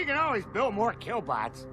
We can always build more killbots.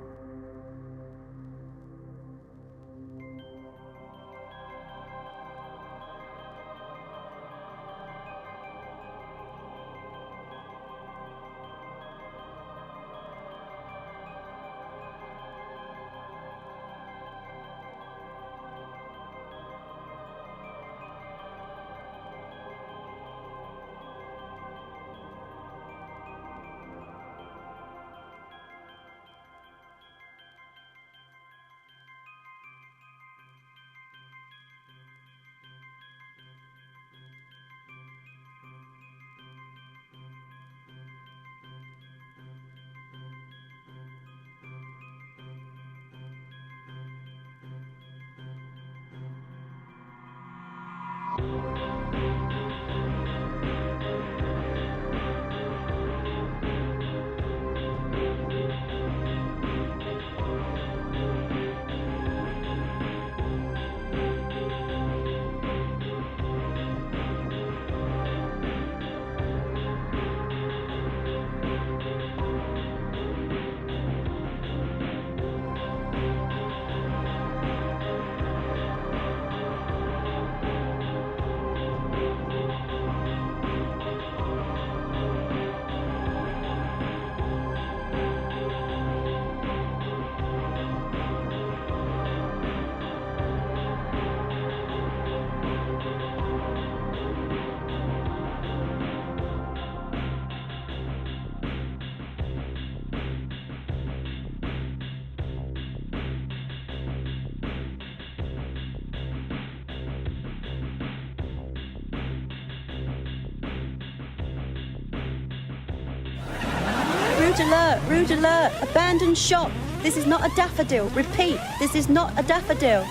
Rude alert! Rude alert! Abandoned shop! This is not a daffodil! Repeat, this is not a daffodil!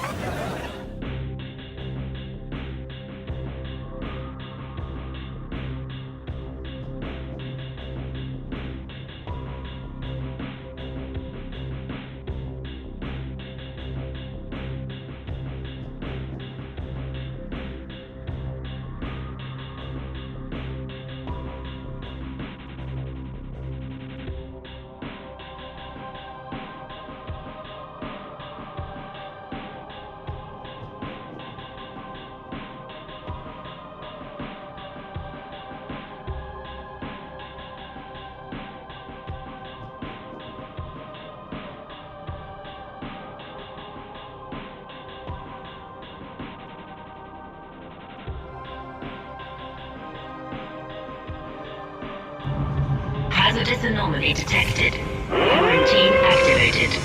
Hazardous anomaly detected. Quarantine activated.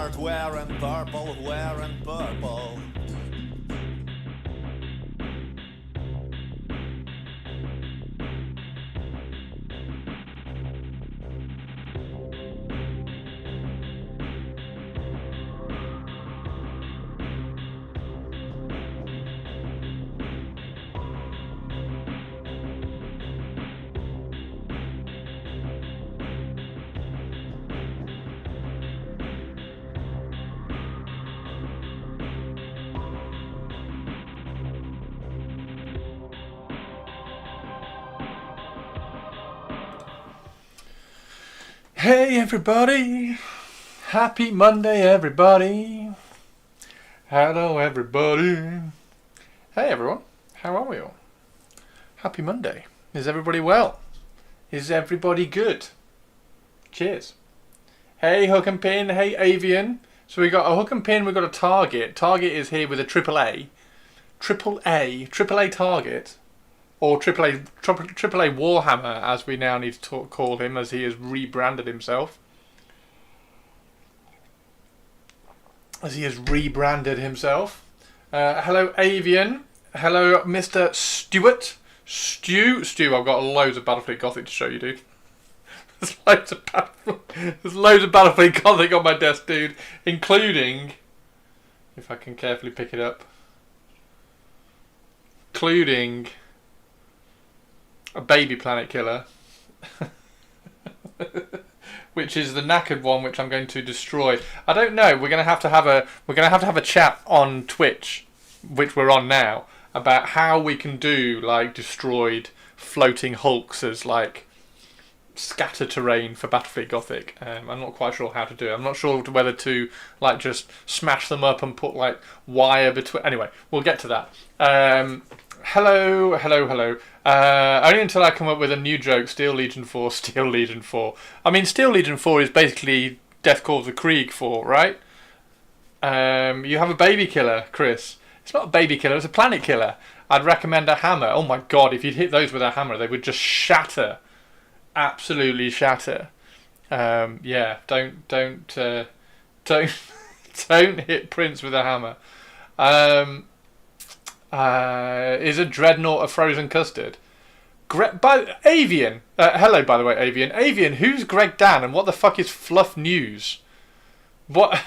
Dark wearing purple, wearing purple. Hey everybody, happy Monday everybody, hello everybody. Hey everyone, how are we all? Happy Monday. Is everybody well? Is everybody good? Cheers. Hey Hook and Pin, hey Avian. So we got a Hook and Pin, we got a Target. Target is here with a AAA Target. Or AAA Warhammer, as we now need to call him, as he has rebranded himself. Hello, Avian. Hello, Mr. Stewart. Stu, I've got loads of Battlefleet Gothic to show you, dude. There's loads of Battlefleet Gothic on my desk, dude. Including, if I can carefully pick it up, including a baby planet killer, which is the knackered one, which I'm going to destroy. I don't know. We're going to have to have a chat on Twitch, which we're on now, about how we can do like destroyed floating hulks as like scatter terrain for Battlefleet Gothic. I'm not quite sure how to do it. I'm not sure whether to like just smash them up and put like wire between. Anyway, we'll get to that. Hello. Only until I come up with a new joke. Steel Legion 4. I mean, Steel Legion 4 is basically Death Call of the Krieg 4, right? You have a baby killer, Chris. It's not a baby killer, it's a planet killer. I'd recommend a hammer. Oh my god, if you'd hit those with a hammer, they would just shatter. Absolutely shatter. Yeah, don't hit Prince with a hammer. Is a dreadnought a frozen custard? Avian. Hello, by the way, Avian. Avian, who's Greg Dan and what the fuck is Fluff News? What?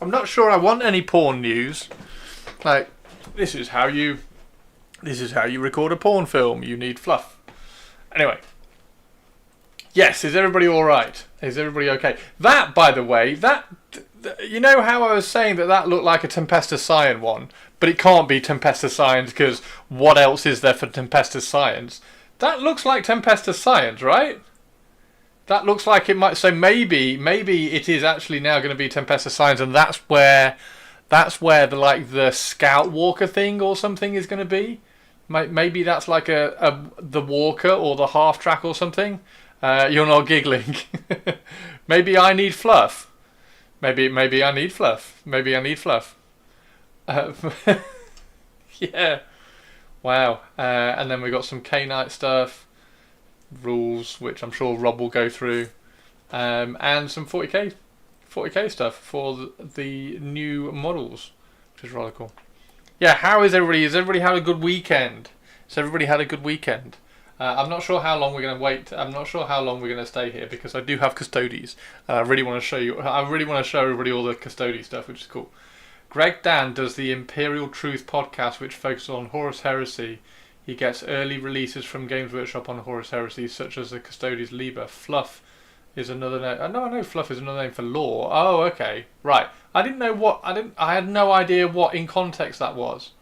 I'm not sure I want any porn news. Like, this is how you record a porn film. You need fluff. Anyway. Yes, is everybody alright? Is everybody okay? That, by the way, you know how I was saying that looked like a Tempestus Science one, but it can't be Tempestus Science because what else is there for Tempestus Science? That looks like Tempestus Science, right? That looks like it might. So maybe it is actually now going to be Tempestus Science, and that's where the Scout Walker thing or something is going to be. Maybe that's like the Walker or the half track or something. You're not giggling. Maybe I need fluff. Maybe I need fluff. Yeah. Wow. And then we got some K-Knight stuff, rules, which I'm sure Rob will go through, and some 40k stuff for the new models, which is rather cool. Yeah. How is everybody? Has everybody had a good weekend? I'm not sure how long we're going to wait. I'm not sure how long we're going to stay here because I do have Custodes. I really want to show you. I really want to show everybody all the Custode stuff, which is cool. Greg Dan does the Imperial Truth podcast, which focuses on Horus Heresy. He gets early releases from Games Workshop on Horus Heresy, such as the Custodes Liber. Fluff is another name. I know Fluff is another name for lore. Oh, okay, right. I had no idea what in context that was.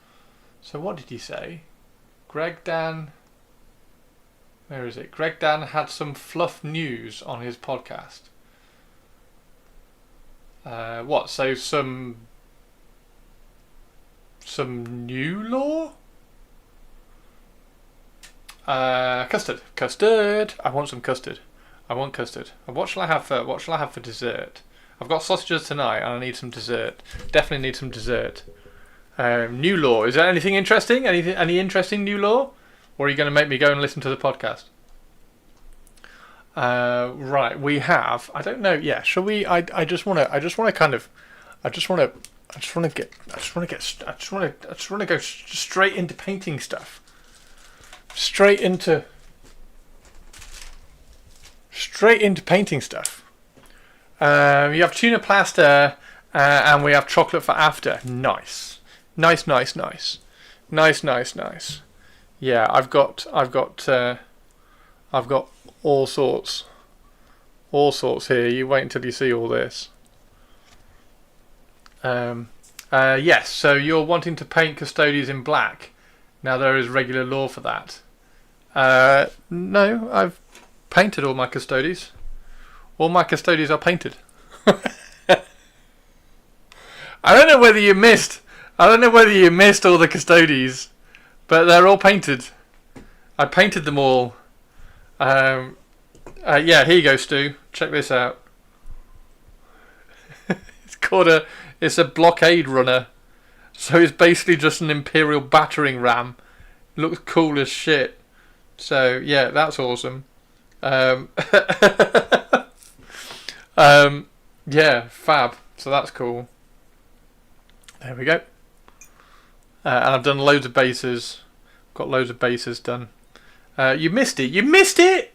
So what did he say? Greg Dan. Where is it? Greg Dan had some fluff news on his podcast. What? So some new lore? Custard. I want some custard. What shall I have for dessert? I've got sausages tonight, and I need some dessert. Definitely need some dessert. New lore. Is there anything interesting? Any interesting new lore? Or are you going to make me go and listen to the podcast? Right, we have. I don't know. Yeah, shall we? I just want to go straight into painting stuff. Straight into painting stuff. You have tuna plaster, and we have chocolate for after. Nice. Yeah, I've got all sorts here. You wait until you see all this. Yes. So you're wanting to paint custodies in black. Now there is regular law for that. No, I've painted all my custodies. All my custodies are painted. I don't know whether you missed all the custodies, but they're all painted. I painted them all. Yeah, here you go, Stu. Check this out. It's a blockade runner. So it's basically just an Imperial battering ram. Looks cool as shit. So yeah, that's awesome. Yeah, fab. So that's cool. There we go. And I've done loads of bases. Got loads of bases done. You missed it.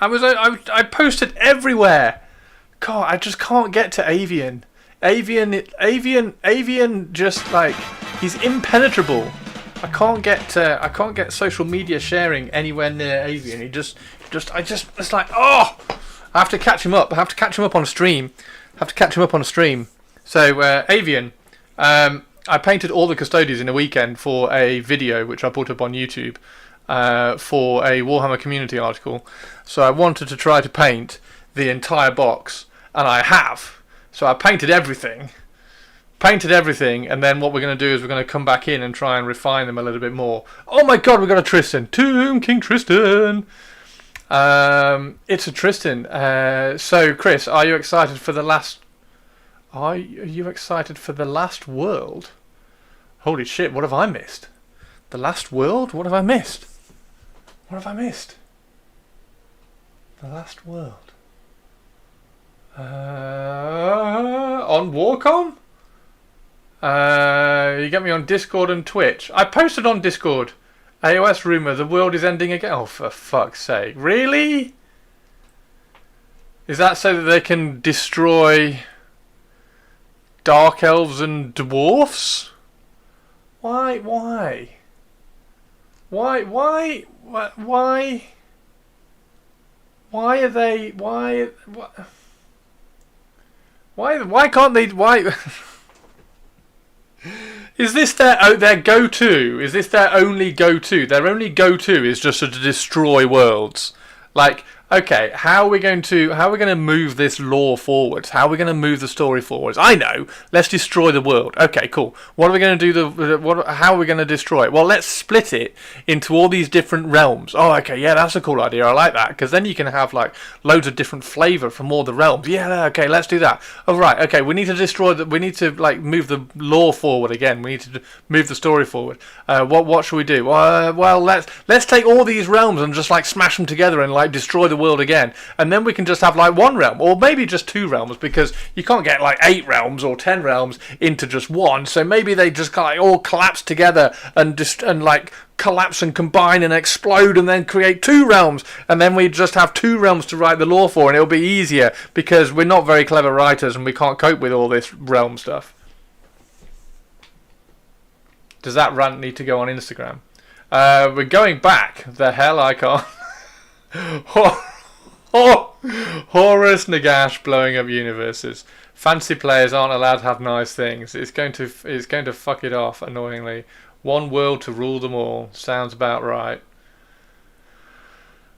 I posted everywhere. God, I just can't get to Avian. Avian just like, he's impenetrable. I can't get social media sharing anywhere near Avian. It's like, oh, I have to catch him up. On a stream. So, Avian, I painted all the custodies in a weekend for a video which I put up on YouTube for a Warhammer community article. So I wanted to try to paint the entire box, and I have. So I painted everything, and then what we're going to do is we're going to come back in and try and refine them a little bit more. Oh my god, we've got a Tristan! Tomb King Tristan! It's a Tristan. So, Chris, are you excited for the last... Are you excited for the last world? Holy shit, what have I missed? The last world? What have I missed? The last world. On Warcom? You get me on Discord and Twitch. I posted on Discord. AOS rumour, the world is ending again. Oh, for fuck's sake. Really? Is that so that they can destroy dark elves and dwarfs? Why? Why are they... Why can't they... Why... Is this their go-to? Is this their only go-to? Their only go-to is just to destroy worlds. Like, okay, how are we going to move this lore forwards? How are we going to move the story forwards? I know. Let's destroy the world. Okay, cool. What are we going to do? How are we going to destroy it? Well, let's split it into all these different realms. Oh, okay, yeah, that's a cool idea. I like that, because then you can have like loads of different flavour from all the realms. Yeah, okay, let's do that. Oh, right, okay, we need to destroy we need to like move the lore forward again. We need to move the story forward. What should we do? Well, let's take all these realms and just like smash them together and like destroy the world again, and then we can just have like one realm, or maybe just two realms, because you can't get like 8 realms or 10 realms into just one. So maybe they just kind of like all collapse together and like collapse and combine and explode and then create 2 realms, and then we just have 2 realms to write the lore for, and it'll be easier because we're not very clever writers and we can't cope with all this realm stuff. Does that rant need to go on Instagram? We're going back. The hell I can't. Horus Nagash blowing up universes. Fancy players aren't allowed to have nice things. It's going to fuck it off annoyingly. One world to rule them all. Sounds about right.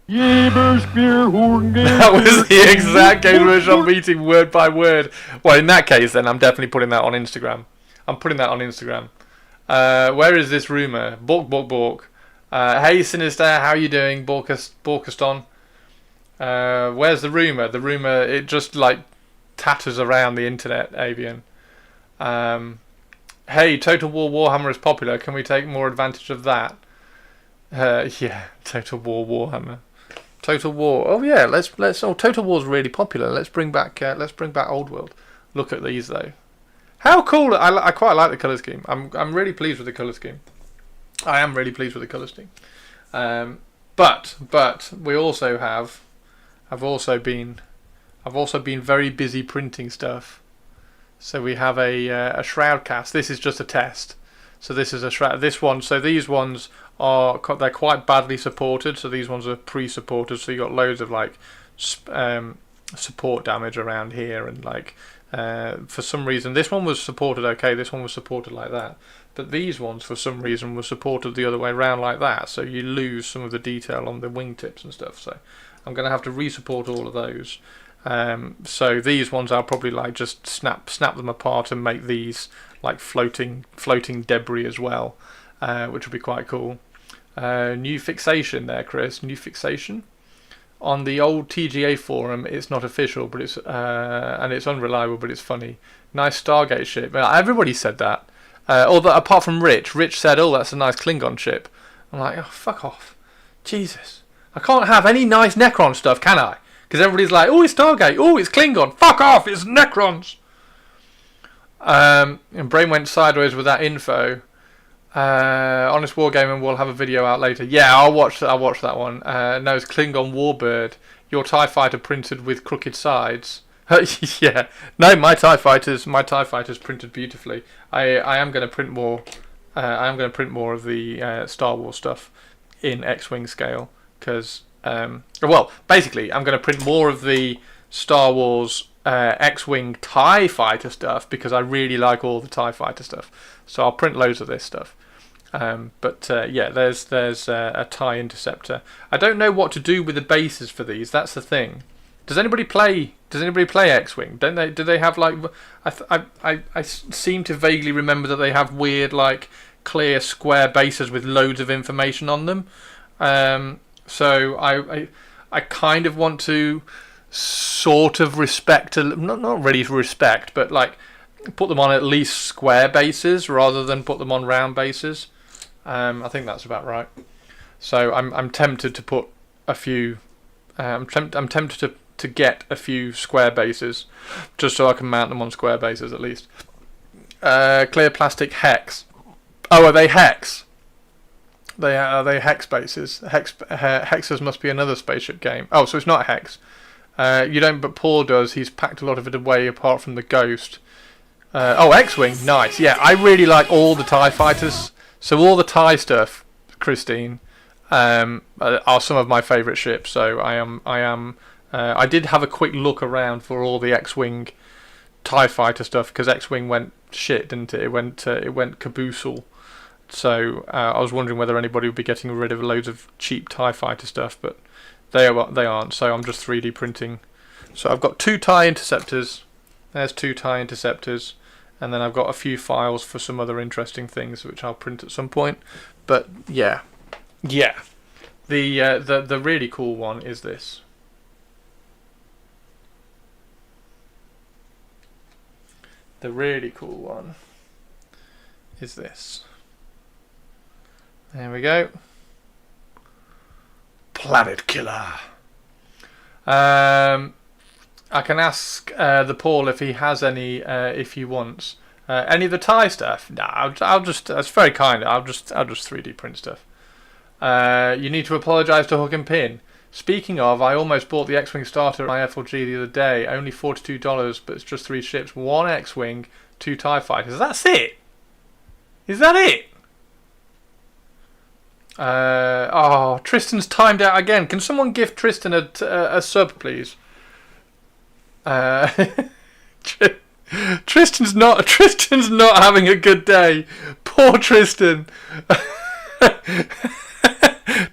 That was the exact Games Workshop meeting word by word. Well, in that case, then I'm definitely putting that on Instagram. Where is this rumour? Bork. Hey Sinister, how are you doing? Borkaston. Where's the rumour? The rumour, it just like tatters around the internet, Avian. Hey, Total War Warhammer is popular. Can we take more advantage of that? Yeah, Total War Warhammer. Total War. Oh yeah, let's. Oh, Total War's really popular. Let's bring back Old World. Look at these though. How cool! I quite like the colour scheme. I'm really pleased with the colour scheme. I am really pleased with the colour scheme. But we also have. I've also been very busy printing stuff. So we have a shroud cast. This is just a test. So this is a shroud. This one. So these ones they're quite badly supported. So these ones are pre-supported. So you got loads of like support damage around here, and like for some reason this one was supported okay. This one was supported like that. But these ones for some reason were supported the other way around like that. So you lose some of the detail on the wingtips and stuff. So I'm going to have to re-support all of those. So these ones I'll probably like just snap them apart and make these like floating debris as well, which would be quite cool. New fixation there, Chris. New fixation on the old TGA forum. It's not official, but it's and it's unreliable, but it's funny. Nice Stargate ship. Everybody said that. Although apart from Rich said, "Oh, that's a nice Klingon ship." I'm like, "Oh, fuck off, Jesus! I can't have any nice Necron stuff, can I?" Because everybody's like, "Oh, it's Stargate. Oh, it's Klingon. Fuck off! It's Necrons." And Brain went sideways with that info. Honest Wargaming will have a video out later. Yeah, I'll watch that one. No, it's Klingon Warbird. Your TIE fighter printed with crooked sides. Yeah. No, my TIE fighters printed beautifully. I am going to print more. I am going to print more of the Star Wars stuff in X-wing scale because, well, basically, I'm going to print more of the Star Wars X-wing TIE fighter stuff because I really like all the TIE fighter stuff. So I'll print loads of this stuff. Yeah, there's a TIE interceptor. I don't know what to do with the bases for these. That's the thing. Does anybody play X-wing? Don't they? Do they have like? I seem to vaguely remember that they have weird like clear square bases with loads of information on them. So I kind of want to sort of respect, not really respect, but like put them on at least square bases rather than put them on round bases. I think that's about right. So I'm tempted to put a few. I'm tempted to get a few square bases, just so I can mount them on square bases at least. Clear plastic hex. Oh, are they hex? Are they hex bases? Hexes must be another spaceship game. Oh, so it's not hex. You don't, but Paul does. He's packed a lot of it away apart from the Ghost. Oh, X-wing, nice. Yeah, I really like all the TIE fighters. So all the TIE stuff, Christine, are some of my favourite ships. So I did have a quick look around for all the X-wing TIE fighter stuff because X-wing went shit, didn't it? It went caboosel. So I was wondering whether anybody would be getting rid of loads of cheap TIE fighter stuff, but they aren't. So I'm just 3D printing. So I've got 2 TIE interceptors. There's 2 TIE interceptors, and then I've got a few files for some other interesting things which I'll print at some point. But yeah. The really cool one is this. The really cool one is this. There we go. Planet Killer. I can ask the Paul if he has any, if he wants any of the TIE stuff. No, I'll just. That's very kind. I'll just 3D print stuff. You need to apologise to Hook and Pin. Speaking of, I almost bought the X-wing starter at my FLG the other day. Only $42, but it's just 3 ships: 1 X-wing, 2 TIE fighters. That's it. Is that it? Tristan's timed out again. Can someone give Tristan a sub, please? Tristan's not having a good day. Poor Tristan.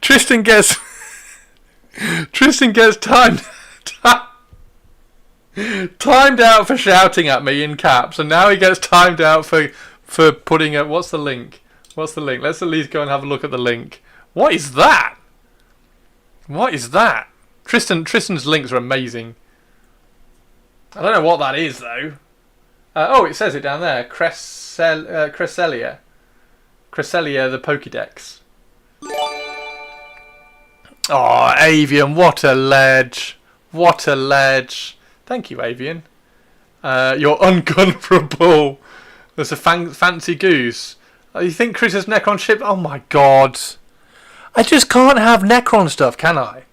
Tristan gets timed out for shouting at me in caps, and now he gets timed out for putting a. What's the link? Let's at least go and have a look at the link. What is that? Tristan's links are amazing. I don't know what that is though. Oh, it says it down there. Cresselia the Pokédex. Oh, Avian, what a ledge. What a ledge. Thank you, Avian. You're ungunnerable. There's a fancy goose. You think Chris has Necron ship? Oh my god. I just can't have Necron stuff, can I?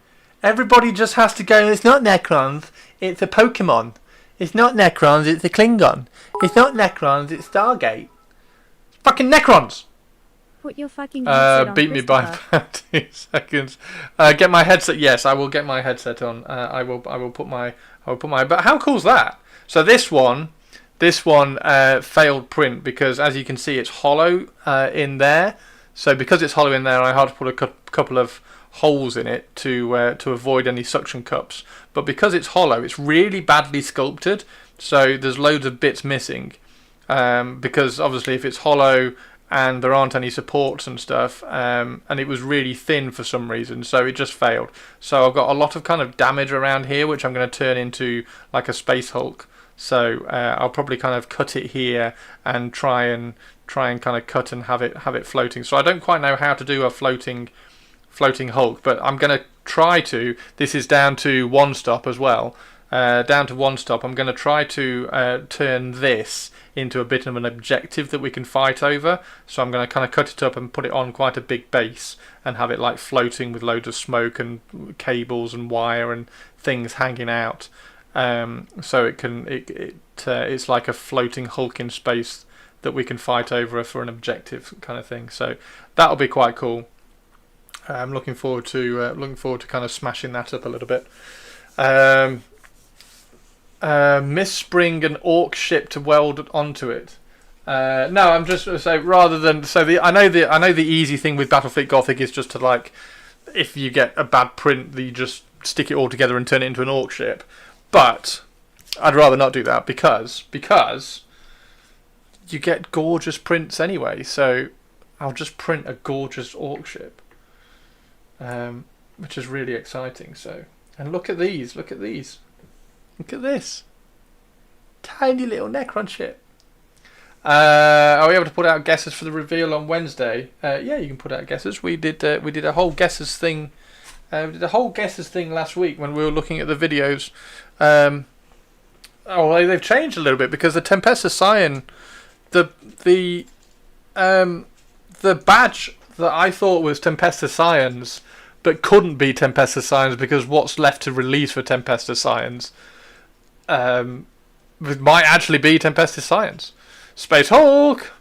Everybody just has to go, it's not Necrons, it's a Pokemon. It's not Necrons, it's a Klingon. It's not Necrons, it's Stargate. Fucking Necrons! Put your fucking headset on, beat me by about 2 seconds. Get my headset. Yes, I will get my headset on. I will put my. But how cool is that? So this one failed print because, as you can see, it's hollow in there. So because it's hollow in there, I had to put a couple of holes in it to avoid any suction cups. But because it's hollow, it's really badly sculpted. So there's loads of bits missing. Because obviously, if it's hollow and there aren't any supports and stuff, and it was really thin for some reason, so it just failed. So I've got a lot of kind of damage around here, which I'm going to turn into like a Space Hulk. So I'll probably kind of cut it here and try and kind of cut and have it floating. So I don't quite know how to do a floating Hulk, but I'm going to try to. This is down to 1 stop as well. Down to 1 stop. I'm going to try to turn this into a bit of an objective that we can fight over. So I'm going to kind of cut it up and put it on quite a big base and have it like floating with loads of smoke and cables and wire and things hanging out. So it's like a floating Hulk in space that we can fight over for an objective kind of thing. So that'll be quite cool. I'm looking forward to kind of smashing that up a little bit. Misspring an orc ship to weld onto it. No, I'm just going to say rather than I know the easy thing with Battlefleet Gothic is just to like, if you get a bad print, that you just stick it all together and turn it into an orc ship. But I'd rather not do that because you get gorgeous prints anyway. So I'll just print a gorgeous orc ship, which is really exciting. So, and look at these. Look at this. Tiny little Necron ship. Are we able to put out guesses for the reveal on Wednesday? Yeah, you can put out guesses. We did a whole guesses thing. We did a whole guesses thing last week when we were looking at the videos. They've changed a little bit because the Tempesta Scion, the badge that I thought was Tempesta Scions, but couldn't be Tempesta Scions because what's left to release for Tempesta Scions might actually be Tempesta Scions. Space Hulk.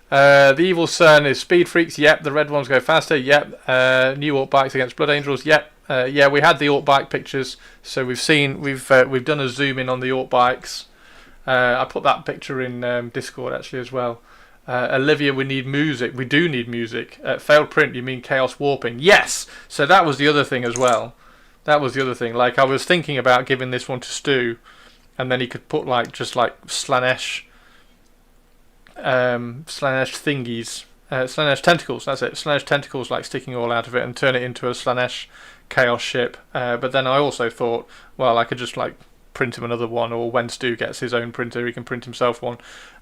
The Evil Sun is Speed Freaks. Yep. The red ones go faster. Yep. New Orc bikes against Blood Angels. Yep. Yeah, we had the Orc bike pictures, so we've done a zoom in on the Orc bikes. I put that picture in Discord actually as well. Olivia, we need music. We do need music. Failed print. You mean Chaos Warping? Yes. So that was the other thing as well. That was the other thing. Like I was thinking about giving this one to Stu, and then he could put just Slaanesh thingies, Slaanesh tentacles. That's it. Slaanesh tentacles, like sticking all out of it, and turn it into a Slaanesh Chaos ship. But then I also thought, well, I could just like print him another one, or when Stu gets his own printer, he can print himself one,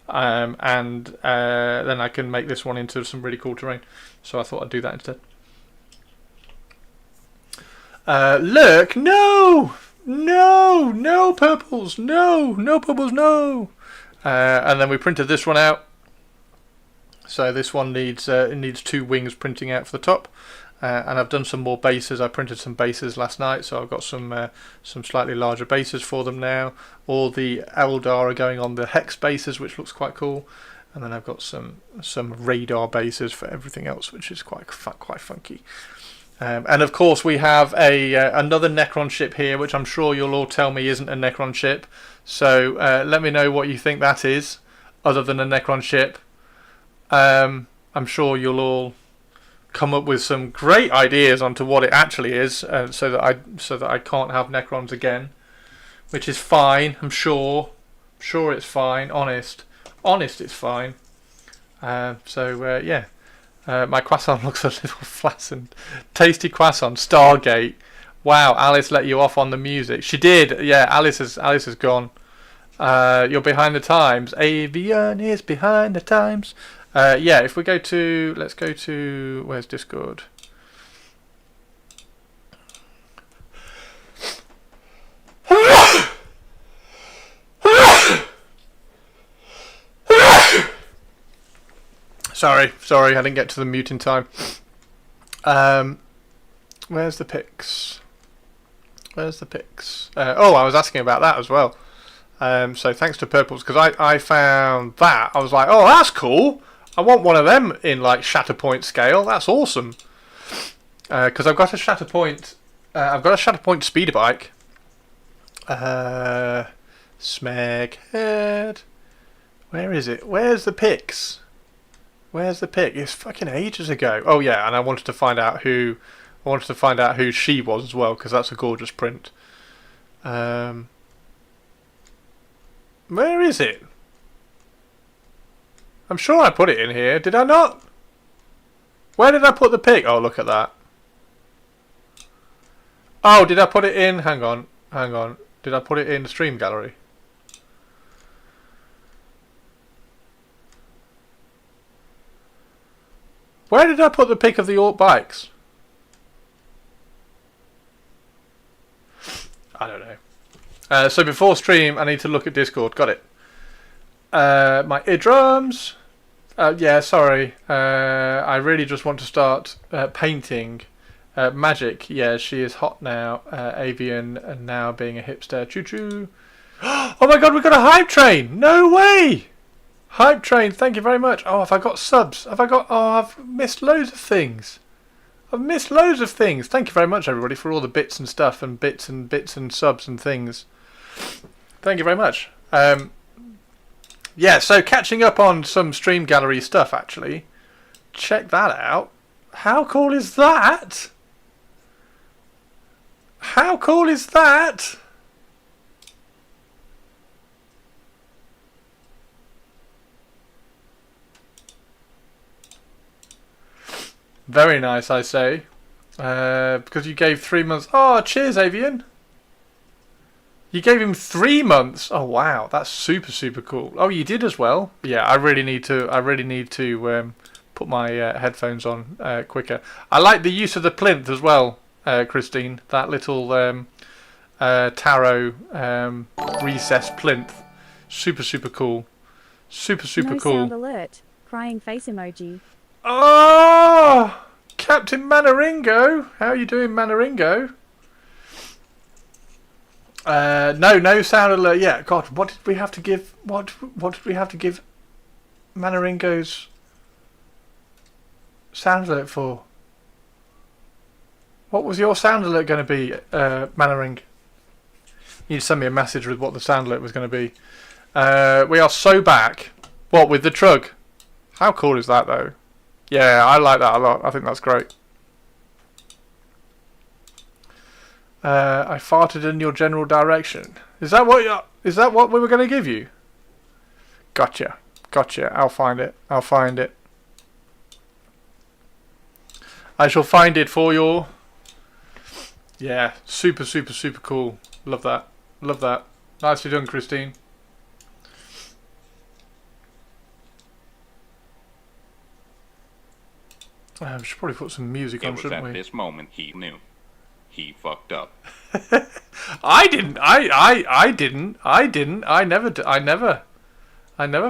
and then I can make this one into some really cool terrain. So I thought I'd do that instead. Look, no purples, no purples, no. And then we printed this one out. So this one needs 2 wings printing out for the top. And I've done some more bases. I printed some bases last night, so I've got some slightly larger bases for them now. All the Eldar are going on the Hex bases, which looks quite cool. And then I've got some radar bases for everything else, which is quite funky. And of course we have another Necron ship here, which I'm sure you'll all tell me isn't a Necron ship. So let me know what you think that is, other than a Necron ship. I'm sure you'll all come up with some great ideas onto what it actually is, so that I can't have Necrons again, which is fine. I'm sure it's fine. Honest, it's fine. Yeah. My croissant looks a little flattened. Tasty croissant. Stargate. Wow, Alice let you off on the music. She did. Yeah, Alice has gone. You're behind the times. Avian is behind the times. Yeah, if we go to... Let's go to... Where's Discord? Sorry, I didn't get to the mute in time. Where's the pics? I was asking about that as well. So thanks to Purples, because I found that. I was like, oh, that's cool. I want one of them in like Shatterpoint scale. That's awesome. Because I've got a Shatterpoint speeder bike. Smeghead. Where is it? Where's the pics? It's fucking ages ago. Oh yeah, and I wanted to find out who she was as well, because that's a gorgeous print. Where is it? I'm sure I put it in here. Did I not? Where did I put the pic? Oh, look at that. Oh, did I put it in? Hang on. Did I put it in the stream gallery? Where did I put the pic of the Alt bikes? I don't know. So before stream, I need to look at Discord. Got it. My eardrums. Yeah, sorry. I really just want to start painting. Magic. Yeah, she is hot now. Avian, and now being a hipster. Choo choo. Oh my god, we've got a hype train. No way. Hype train. Thank you very much. Oh, have I got subs? Oh, I've missed loads of things. Thank you very much, everybody, for all the bits and stuff and bits and subs and things. Thank you very much. Yeah, so catching up on some stream gallery stuff, actually. Check that out. How cool is that? Very nice, I say. Because you gave 3 months. Oh, cheers, Avian. You gave him 3 months. Oh wow, that's super cool. Oh, you did as well. Yeah, I really need to put my headphones on quicker. I like the use of the plinth as well, Christine. That little tarot recessed plinth. Super cool. Super no cool. Sound alert. Crying face emoji. Oh, Captain Manaringo. How are you doing, Manaringo? No sound alert yet. God, what did we have to give? What did we have to give Manaringo's sound alert for? What was your sound alert going to be, Manaring? You need to send me a message with what the sound alert was going to be. We are so back. What, with the trug? How cool is that, though? Yeah, I like that a lot. I think that's great. I farted in your general direction. Is that what we were going to give you? Gotcha. I'll find it. I shall find it for you. Yeah, super cool. Love that. Nicely done, Christine. We should probably put some music on, shouldn't we? At this moment he knew. He fucked up. I didn't. I didn't. I never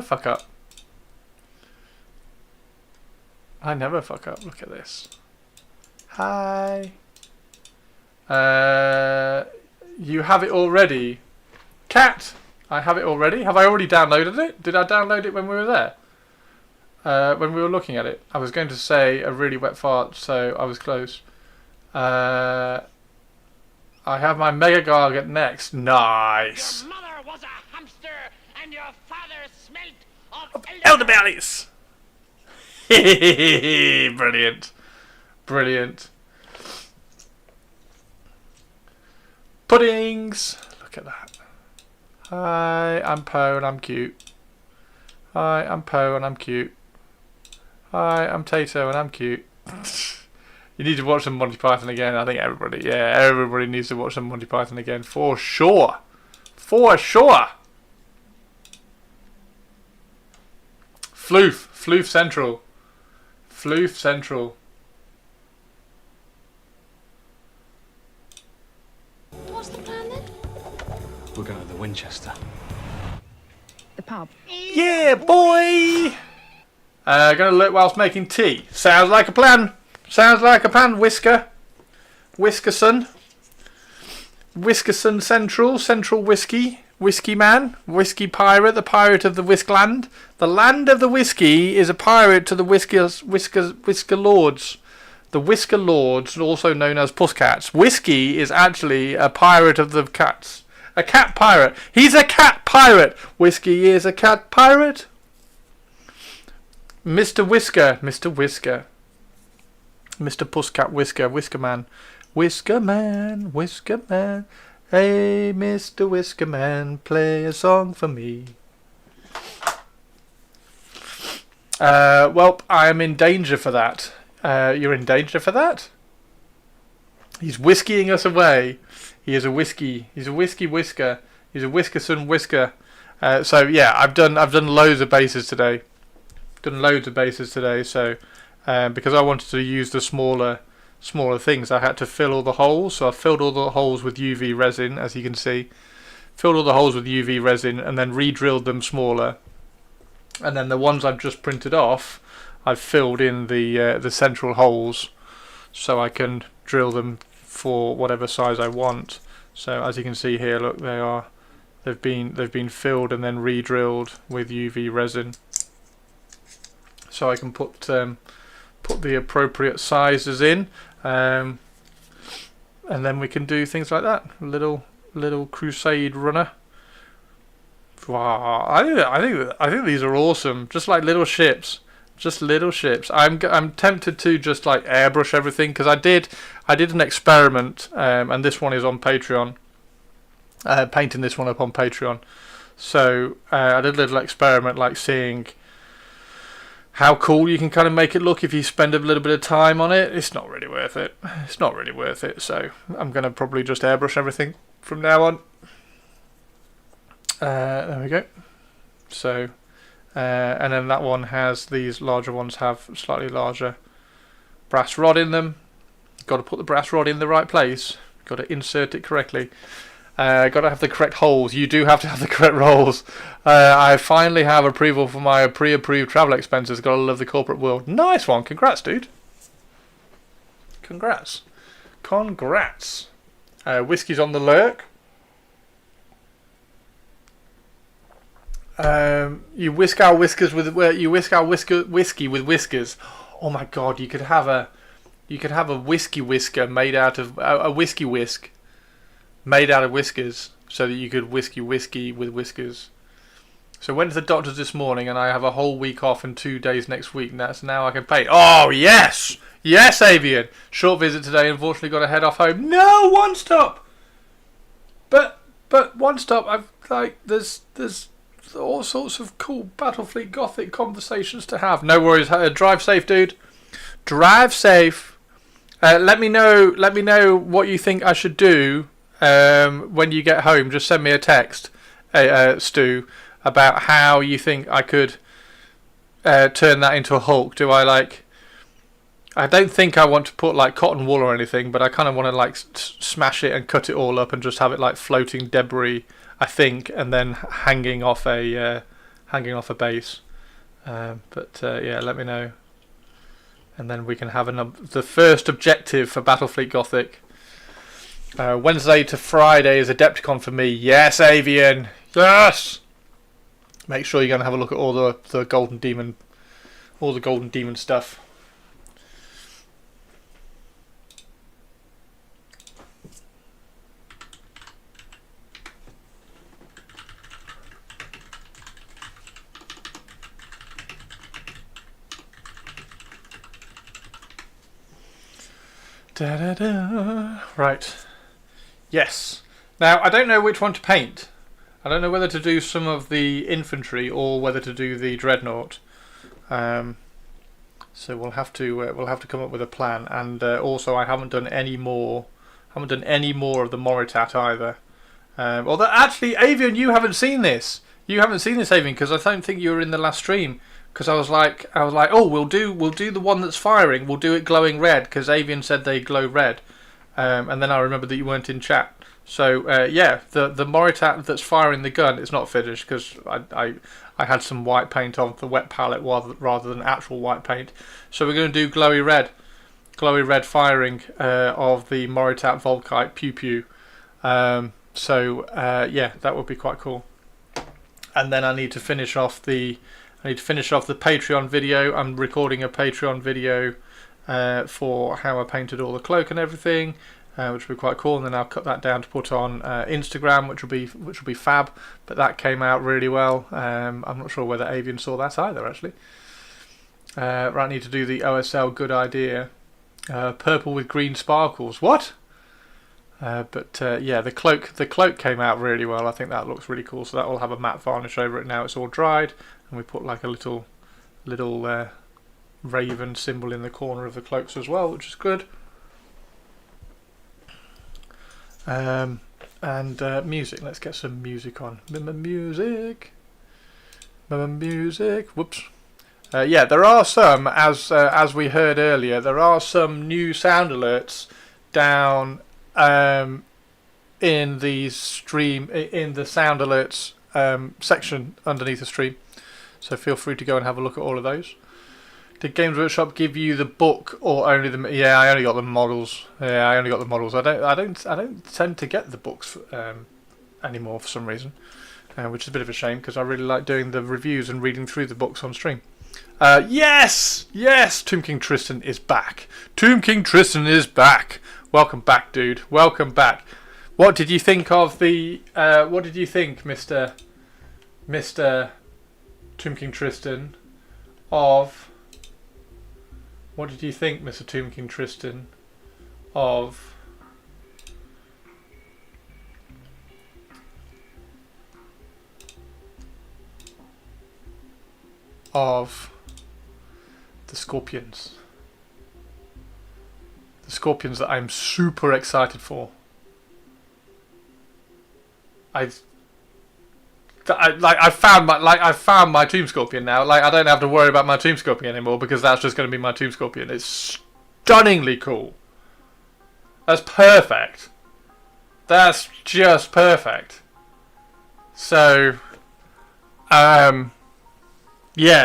fuck up. Look at this. Hi. You have it already. Cat, I have it already. Have I already downloaded it? Did I download it when we were there? When we were looking at it. I was going to say a really wet fart, so I was close. I have my Mega Gargant next. Nice. Your mother was a hamster and your father smelt of elderberries. Brilliant. Puddings. Look at that. Hi, I'm Poe and I'm cute. Hi, I'm Poe and I'm cute. Hi, I'm Tato and I'm cute. You need to watch some Monty Python again. I think everybody needs to watch some Monty Python again. For sure. Floof Central. What's the plan then? We're going to the Winchester. The pub. Yeah, boy! Going to look whilst making tea. Sounds like a plan. Sounds like a plan. Whiskerson Central Whiskey. Whiskey Man. Whiskey Pirate. The pirate of the Whiskland. The land of the whiskey is a pirate to the Whisker Lords. The Whisker Lords, also known as Pusscats. Whiskey is actually a pirate of the cats. A cat pirate. He's a cat pirate. Whiskey is a cat pirate. Mr. Whisker. Mr. Whisker. Mr. Pusscat Whisker. Whisker Man. Whisker Man. Whisker Man. Hey, Mr. Whisker Man, play a song for me. Well, I am in danger for that. You're in danger for that? He's whiskeying us away. He is a whiskey. He's a whiskey whisker. He's a whiskerson whisker. So yeah, I've done loads of bases today. So because I wanted to use the smaller things, I had to fill all the holes. So I filled all the holes with UV resin, as you can see. Filled all the holes with UV resin and then re-drilled them smaller. And then the ones I've just printed off, I've filled in the central holes, so I can drill them for whatever size I want. So as you can see here, look, they've been filled and then re-drilled with UV resin. So I can put the appropriate sizes in, and then we can do things like that. Little crusade runner. Wow, I think these are awesome. Just like little ships. Just little ships. I'm tempted to just like airbrush everything, because I did an experiment, and this one is on Patreon. Painting this one up on Patreon. So I did a little experiment, like seeing how cool you can kind of make it look if you spend a little bit of time on it. It's not really worth it. So I'm gonna probably just airbrush everything from now on. There we go. So. And then that one has, these larger ones have slightly larger brass rod in them. Got to put the brass rod in the right place. Got to insert it correctly. Got to have the correct holes. You do have to have the correct holes. I finally have approval for my pre-approved travel expenses. Got to love the corporate world. Nice one. Congrats, dude. Congrats. Whiskey's on the lurk. You whisk our whiskey with whiskers. Oh my god, you could have a whiskey whisker made out of a whiskey whisk made out of whiskers, so that you could whiskey with whiskers. So went to the doctor's this morning, and I have a whole week off and 2 days next week, and that's now I can pay. Oh yes, Avian. Short visit today. Unfortunately, got to head off home. No, one stop. But one stop. I've like there's all sorts of cool Battlefleet Gothic conversations to have. No worries. Drive safe, dude. Drive safe. Let me know what you think I should do when you get home. Just send me a text, Stu, about how you think I could turn that into a Hulk. I don't think I want to put like cotton wool or anything, but I kind of want to like smash it and cut it all up and just have it like floating debris, I think, and then hanging off a base. Yeah, let me know, and then we can have the first objective for Battlefleet Gothic. Wednesday to Friday is Adepticon for me. Yes, Avian. Yes. Make sure you're going to have a look at all the Golden Demon, stuff. Right. Yes. Now, I don't know which one to paint. I don't know whether to do some of the infantry or whether to do the dreadnought. So we'll have to come up with a plan. And also, I haven't done any more of the Moritat either. Although actually, Avian, you haven't seen this. Avian, because I don't think you were in the last stream. Because I was like, oh, we'll do the one that's firing. We'll do it glowing red, because Avian said they glow red. And then I remember that you weren't in chat. So yeah, the Moritat that's firing the gun is not finished, because I had some white paint on the wet palette rather than actual white paint. So we're going to do glowy red firing of the Moritat Volkite Pew Pew. Yeah, that would be quite cool. And then I need to finish off the Patreon video. I'm recording a Patreon video for how I painted all the cloak and everything, which will be quite cool. And then I'll cut that down to put on Instagram, which will be fab. But that came out really well. I'm not sure whether Avian saw that either, actually. Right, I need to do the OSL Good Idea purple with green sparkles. What? Yeah, the cloak came out really well. I think that looks really cool. So that will have a matte varnish over it now. It's all dried, and we put like a little raven symbol in the corner of the cloaks as well, which is good. Music. Let's get some music on. Music. Whoops. Yeah, there are some, as we heard earlier, there are some new sound alerts down in the stream, in the sound alerts section underneath the stream. So feel free to go and have a look at all of those. Did Games Workshop give you the book or only the? Yeah, I only got the models. Yeah, I only got the models. I don't tend to get the books anymore for some reason, which is a bit of a shame because I really like doing the reviews and reading through the books on stream. Yes, Tomb King Tristan is back. Tomb King Tristan is back. Welcome back, dude. Welcome back. What did you think of the? What did you think, Mister Tomb King Tristan? What did you think, Mr. Tomb King Tristan, of the Scorpions? The Scorpions that I'm super excited for. I found my Tomb Scorpion now. Like, I don't have to worry about my Tomb Scorpion anymore because that's just going to be my Tomb Scorpion. It's stunningly cool. That's perfect. That's just perfect. So, yeah.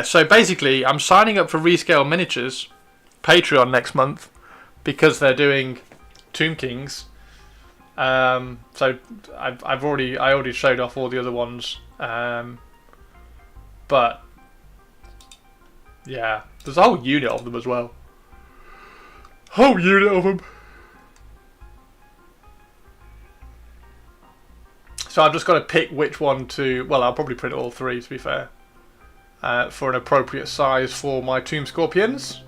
So basically, I'm signing up for Rescale Miniatures Patreon next month because they're doing Tomb Kings. So I already showed off all the other ones, but yeah, there's a whole unit of them as well. Whole unit of them. So I've just got to pick which one to. Well, I'll probably print all three, to be fair, for an appropriate size for my Tomb Scorpions.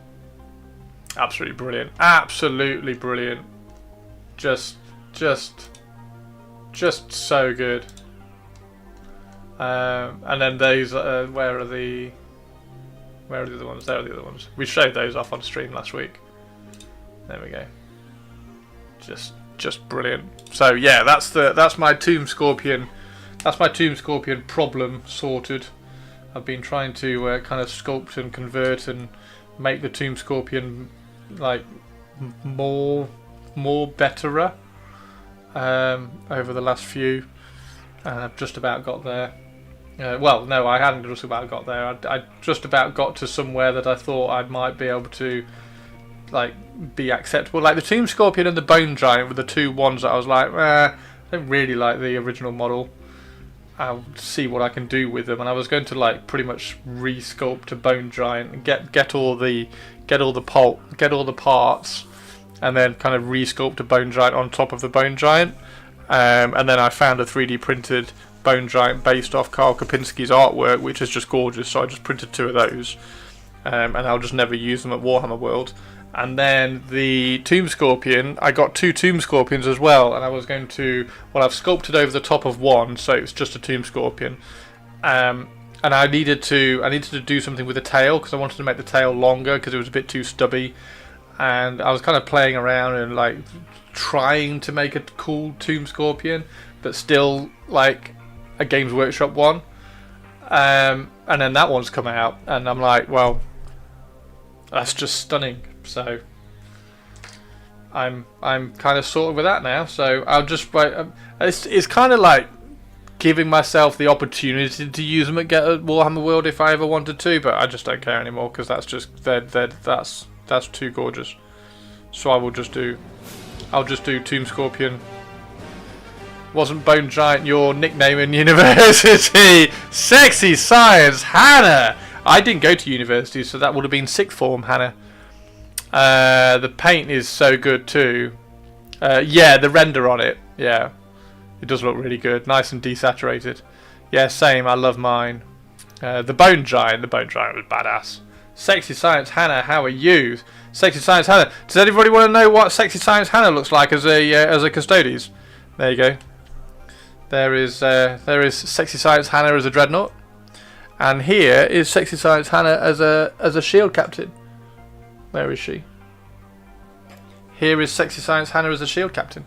Absolutely brilliant. Absolutely brilliant. Just so good. And then those, where are the other ones? There are the other ones. We showed those off on stream last week. There we go. Just brilliant. So yeah, that's my Tomb Scorpion. That's my Tomb Scorpion problem sorted. I've been trying to kind of sculpt and convert and make the Tomb Scorpion like more betterer. Over the last few, and I've just about got there. Well, no, I hadn't just about got there. I just about got to somewhere that I thought I might be able to, like, be acceptable. Like the Tomb Scorpion and the Bone Giant were the two ones that I was like, I don't really like the original model. I'll see what I can do with them, and I was going to like pretty much re-sculpt a Bone Giant and get all the parts. And then kind of re-sculpt a Bone Giant on top of the Bone Giant. And then I found a 3D printed Bone Giant based off Karl Kopinski's artwork, which is just gorgeous. So I just printed two of those. And I'll just never use them at Warhammer World. And then the Tomb Scorpion, I got two Tomb Scorpions as well. And I was going to, well, I've sculpted over the top of one, so it's just a Tomb Scorpion. And I needed to do something with the tail, because I wanted to make the tail longer, because it was a bit too stubby. And I was kind of playing around and like trying to make a cool Tomb Scorpion, but still like a Games Workshop one. And then that one's come out, and I'm like, well, that's just stunning. So I'm kind of sorted with that now. So I'll just wait. It's kind of like giving myself the opportunity to use them at Warhammer World if I ever wanted to, but I just don't care anymore because that's just that's too gorgeous. So I'll just do Tomb Scorpion. Wasn't Bone Giant your nickname in university? Sexy Science Hannah. I didn't go to university, so that would have been sixth form Hannah. The paint is so good too. Yeah, the render on it. Yeah, it does look really good. Nice and desaturated. Yeah, same. I love mine. The Bone Giant was badass. Sexy Science Hannah, how are you? Sexy Science Hannah. Does anybody want to know what Sexy Science Hannah looks like as a Custodes? There you go. There is Sexy Science Hannah as a Dreadnought, and here is Sexy Science Hannah as a Shield Captain. Where is she? Here is Sexy Science Hannah as a Shield Captain.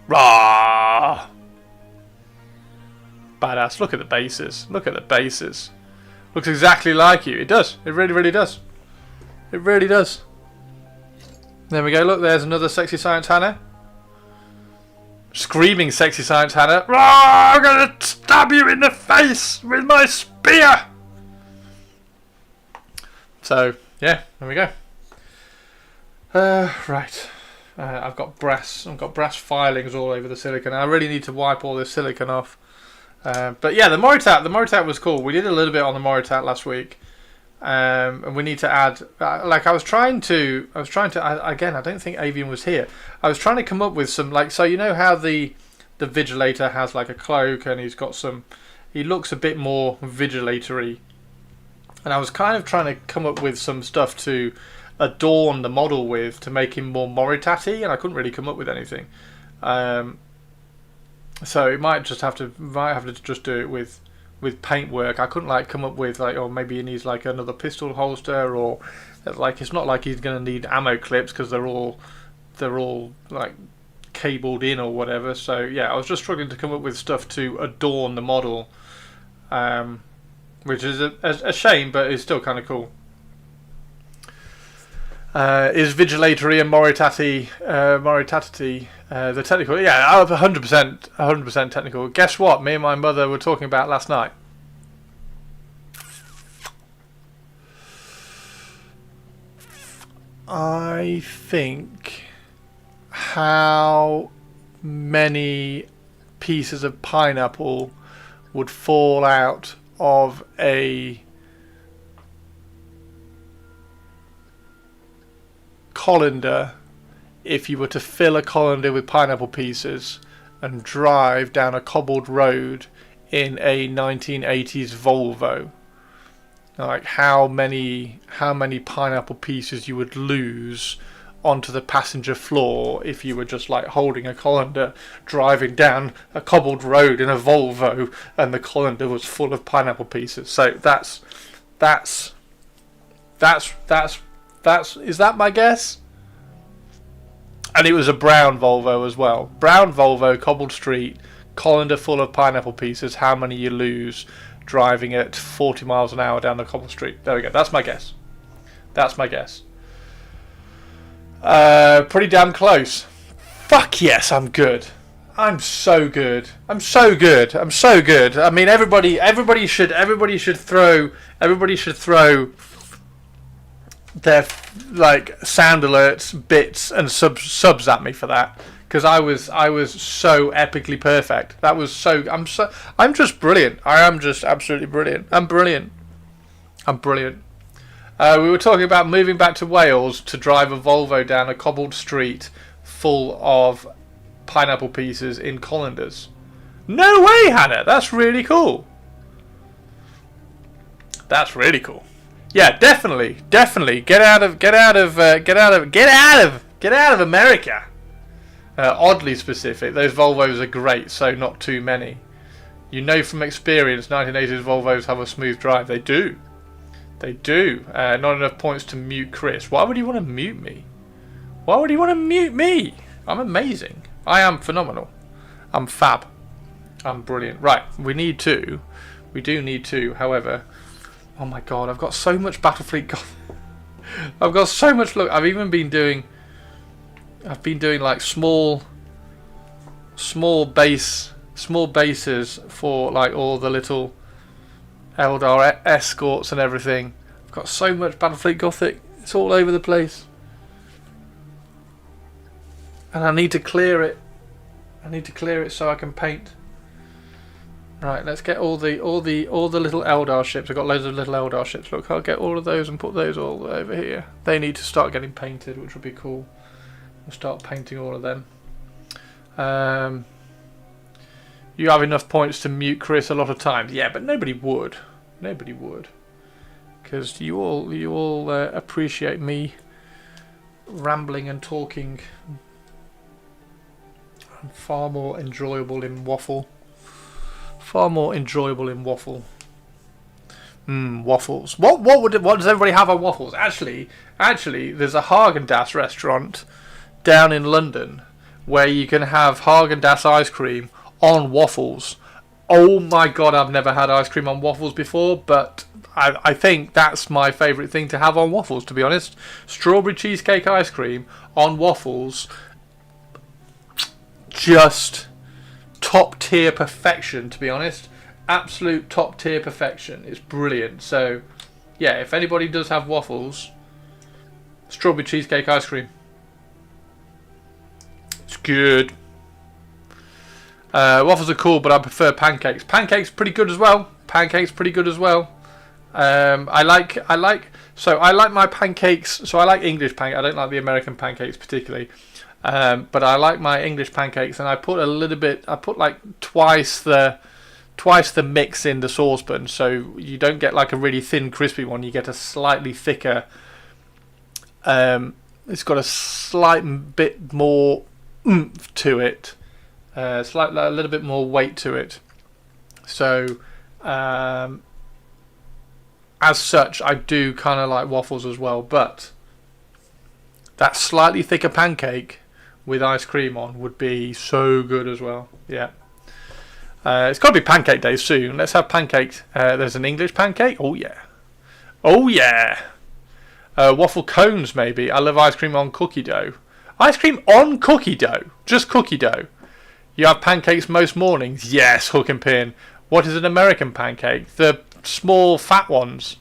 Rah! Badass. Look at the bases. Look at the bases. Looks exactly like you. It does. It really, really does. It really does. There we go. Look, there's another Sexy Science Hannah. Screaming Sexy Science Hannah. Rah! I'm gonna stab you in the face with my spear! So, yeah, there we go. Right. I've got brass filings all over the silicon. I really need to wipe all this silicon off. But yeah, the Moritat was cool. We did a little bit on the Moritat last week. And we need to add, like I was trying to, again, I don't think Avian was here. I was trying to come up with some, like, so you know how the Vigilator has like a cloak and he's got some, he looks a bit more vigilatory. And I was kind of trying to come up with some stuff to adorn the model with to make him more Moritat-y, and I couldn't really come up with anything. So it might have to just do it with paintwork. I couldn't like come up with like, or maybe he needs like another pistol holster, or like it's not like he's going to need ammo clips because they're all like cabled in or whatever. So yeah, I was just struggling to come up with stuff to adorn the model, which is a shame, but it's still kind of cool. Is Vigilatory and Moritat-y the technical? Yeah, 100% technical. Guess what? Me and my mother were talking about last night. I think how many pieces of pineapple would fall out of a colander if you were to fill a colander with pineapple pieces and drive down a cobbled road in a 1980s Volvo. Like how many pineapple pieces you would lose onto the passenger floor if you were just like holding a colander driving down a cobbled road in a Volvo and the colander was full of pineapple pieces. So that's is that my guess? And it was a brown Volvo as well. Brown Volvo, cobbled street, colander full of pineapple pieces. How many you lose driving at 40 miles an hour down the cobbled street? There we go. That's my guess. That's my guess. Pretty damn close. Fuck yes, I'm good. I'm so good. I'm so good. I'm so good. I mean, everybody should throw their like sound alerts, bits, and subs at me for that, because I was so epically perfect. That was I'm just brilliant. I am just absolutely brilliant. I'm brilliant. We were talking about moving back to Wales to drive a Volvo down a cobbled street full of pineapple pieces in colanders. No way, Hannah. That's really cool. That's really cool. Yeah, definitely. Get out of America. Oddly specific. Those Volvos are great, so not too many. You know from experience, 1980s Volvos have a smooth drive. They do. Not enough points to mute Chris. Why would he want to mute me? Why would he want to mute me? I'm amazing. I am phenomenal. I'm fab. I'm brilliant. Right, we do need to, however. Oh my god, I've got so much Battlefleet. I've got so much. Look, I've been doing like small small bases for like all the little Eldar escorts and everything. I've got so much Battlefleet Gothic. It's all over the place. And I need to clear it. I need to clear it so I can paint. Right, let's get all the little Eldar ships. I've got loads of little Eldar ships. Look, I'll get all of those and put those all over here. They need to start getting painted, which would be cool. We'll start painting all of them. You have enough points to mute Chris a lot of times. Yeah, but nobody would. Nobody would. Because you all appreciate me rambling and talking. I'm far more enjoyable in waffle. Far more enjoyable in waffle. Waffles. What does everybody have on waffles? Actually, there's a Haagen-Dazs restaurant down in London where you can have Haagen-Dazs ice cream on waffles. Oh my god, I've never had ice cream on waffles before, but I think that's my favourite thing to have on waffles, to be honest. Strawberry cheesecake ice cream on waffles. Just top tier perfection, to be honest. Absolute top tier perfection. It's brilliant. So yeah, if anybody does have waffles, strawberry cheesecake ice cream, it's good. Waffles are cool, but I prefer pancakes. Pancakes pretty good as well. Pancakes pretty good as well. I like my pancakes. So I like English pancakes. I don't like the American pancakes particularly. But I like my English pancakes, and I put a little bit. I put like twice the mix in the saucepan, so you don't get like a really thin, crispy one. You get a slightly thicker. It's got a slight bit more oomph to it, a little bit more weight to it. So, as such, I do kind of like waffles as well, but that slightly thicker pancake with ice cream on would be so good as well. Yeah. It's got to be pancake day soon. Let's have pancakes. There's an English pancake. Oh yeah. Oh yeah. Waffle cones maybe. I love ice cream on cookie dough. Ice cream on cookie dough. Just cookie dough. You have pancakes most mornings. Yes, hook and pin. What is an American pancake? The small fat ones.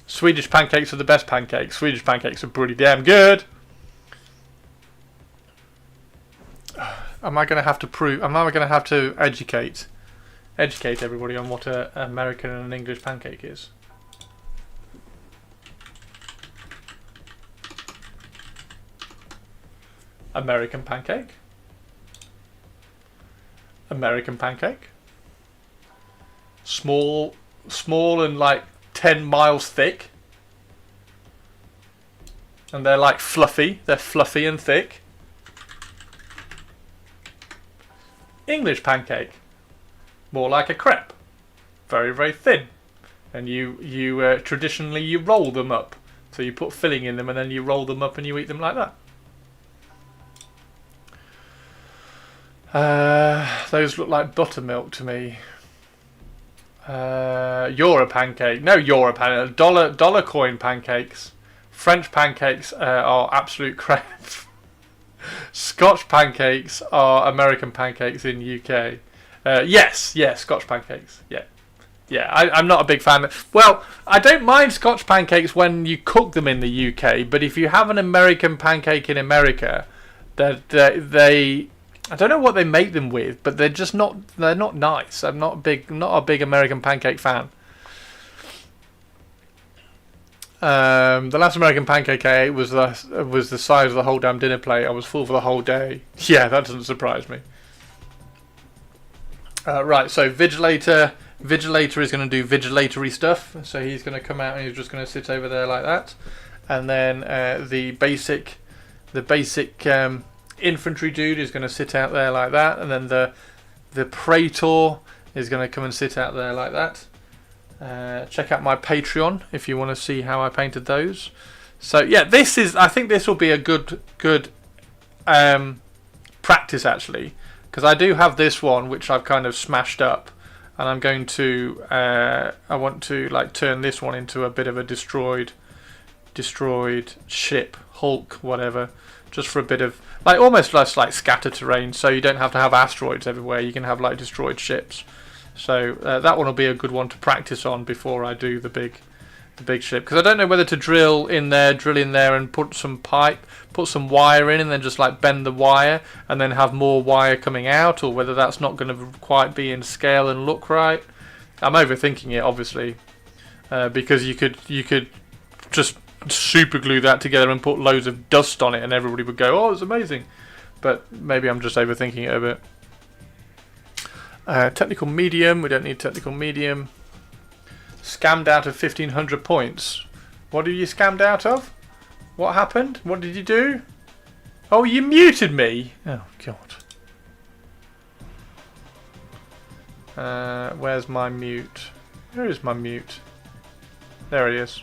Swedish pancakes are the best pancakes. Swedish pancakes are pretty damn good. Am I going to have to prove? Am I going to have to educate everybody on what an American and an English pancake is? American pancake. American pancake. Small and like 10 miles thick. And they're like fluffy. They're fluffy and thick. English pancake, more like a crepe, very very thin, and you traditionally you roll them up, so you put filling in them and then you roll them up and you eat them like that. Those look like buttermilk to me. You're a pancake. No, you're a pancake. Dollar coin pancakes. French pancakes are absolute crap. Scotch pancakes are American pancakes in UK. Yes, Scotch pancakes. Yeah. I'm not a big fan. Well, I don't mind Scotch pancakes when you cook them in the UK, but if you have an American pancake in America, they I don't know what they make them with, but they're just not. They're not nice. I'm not a big American pancake fan. The last American pancake I ate was the size of the whole damn dinner plate. I was full for the whole day. Yeah, that doesn't surprise me. Right, so Vigilator is going to do vigilatory stuff. So he's going to come out and he's just going to sit over there like that. And then the basic infantry dude is going to sit out there like that. And then the Praetor is going to come and sit out there like that. Check out my Patreon if you want to see how I painted those. So yeah, I think this will be a good practice actually, because I do have this one which I've kind of smashed up, and I'm going to I want to like turn this one into a bit of a destroyed ship, Hulk, whatever. just for a bit of like almost less like scatter terrain, so you don't have to have asteroids everywhere. You can have like destroyed ships. So that one will be a good one to practice on before I do the big ship, because I don't know whether to drill in there and put some pipe, put some wire in, and then just like bend the wire and then have more wire coming out, or whether that's not going to quite be in scale and look right. I'm overthinking it, obviously, because you could just super glue that together and put loads of dust on it, and everybody would go, "Oh, it's amazing." But maybe I'm just overthinking it a bit. Technical medium. We don't need technical medium. Scammed out of 1,500 points. What are you scammed out of? What happened? What did you do? Oh, you muted me. Oh God. Where's my mute? Where is my mute? There it is.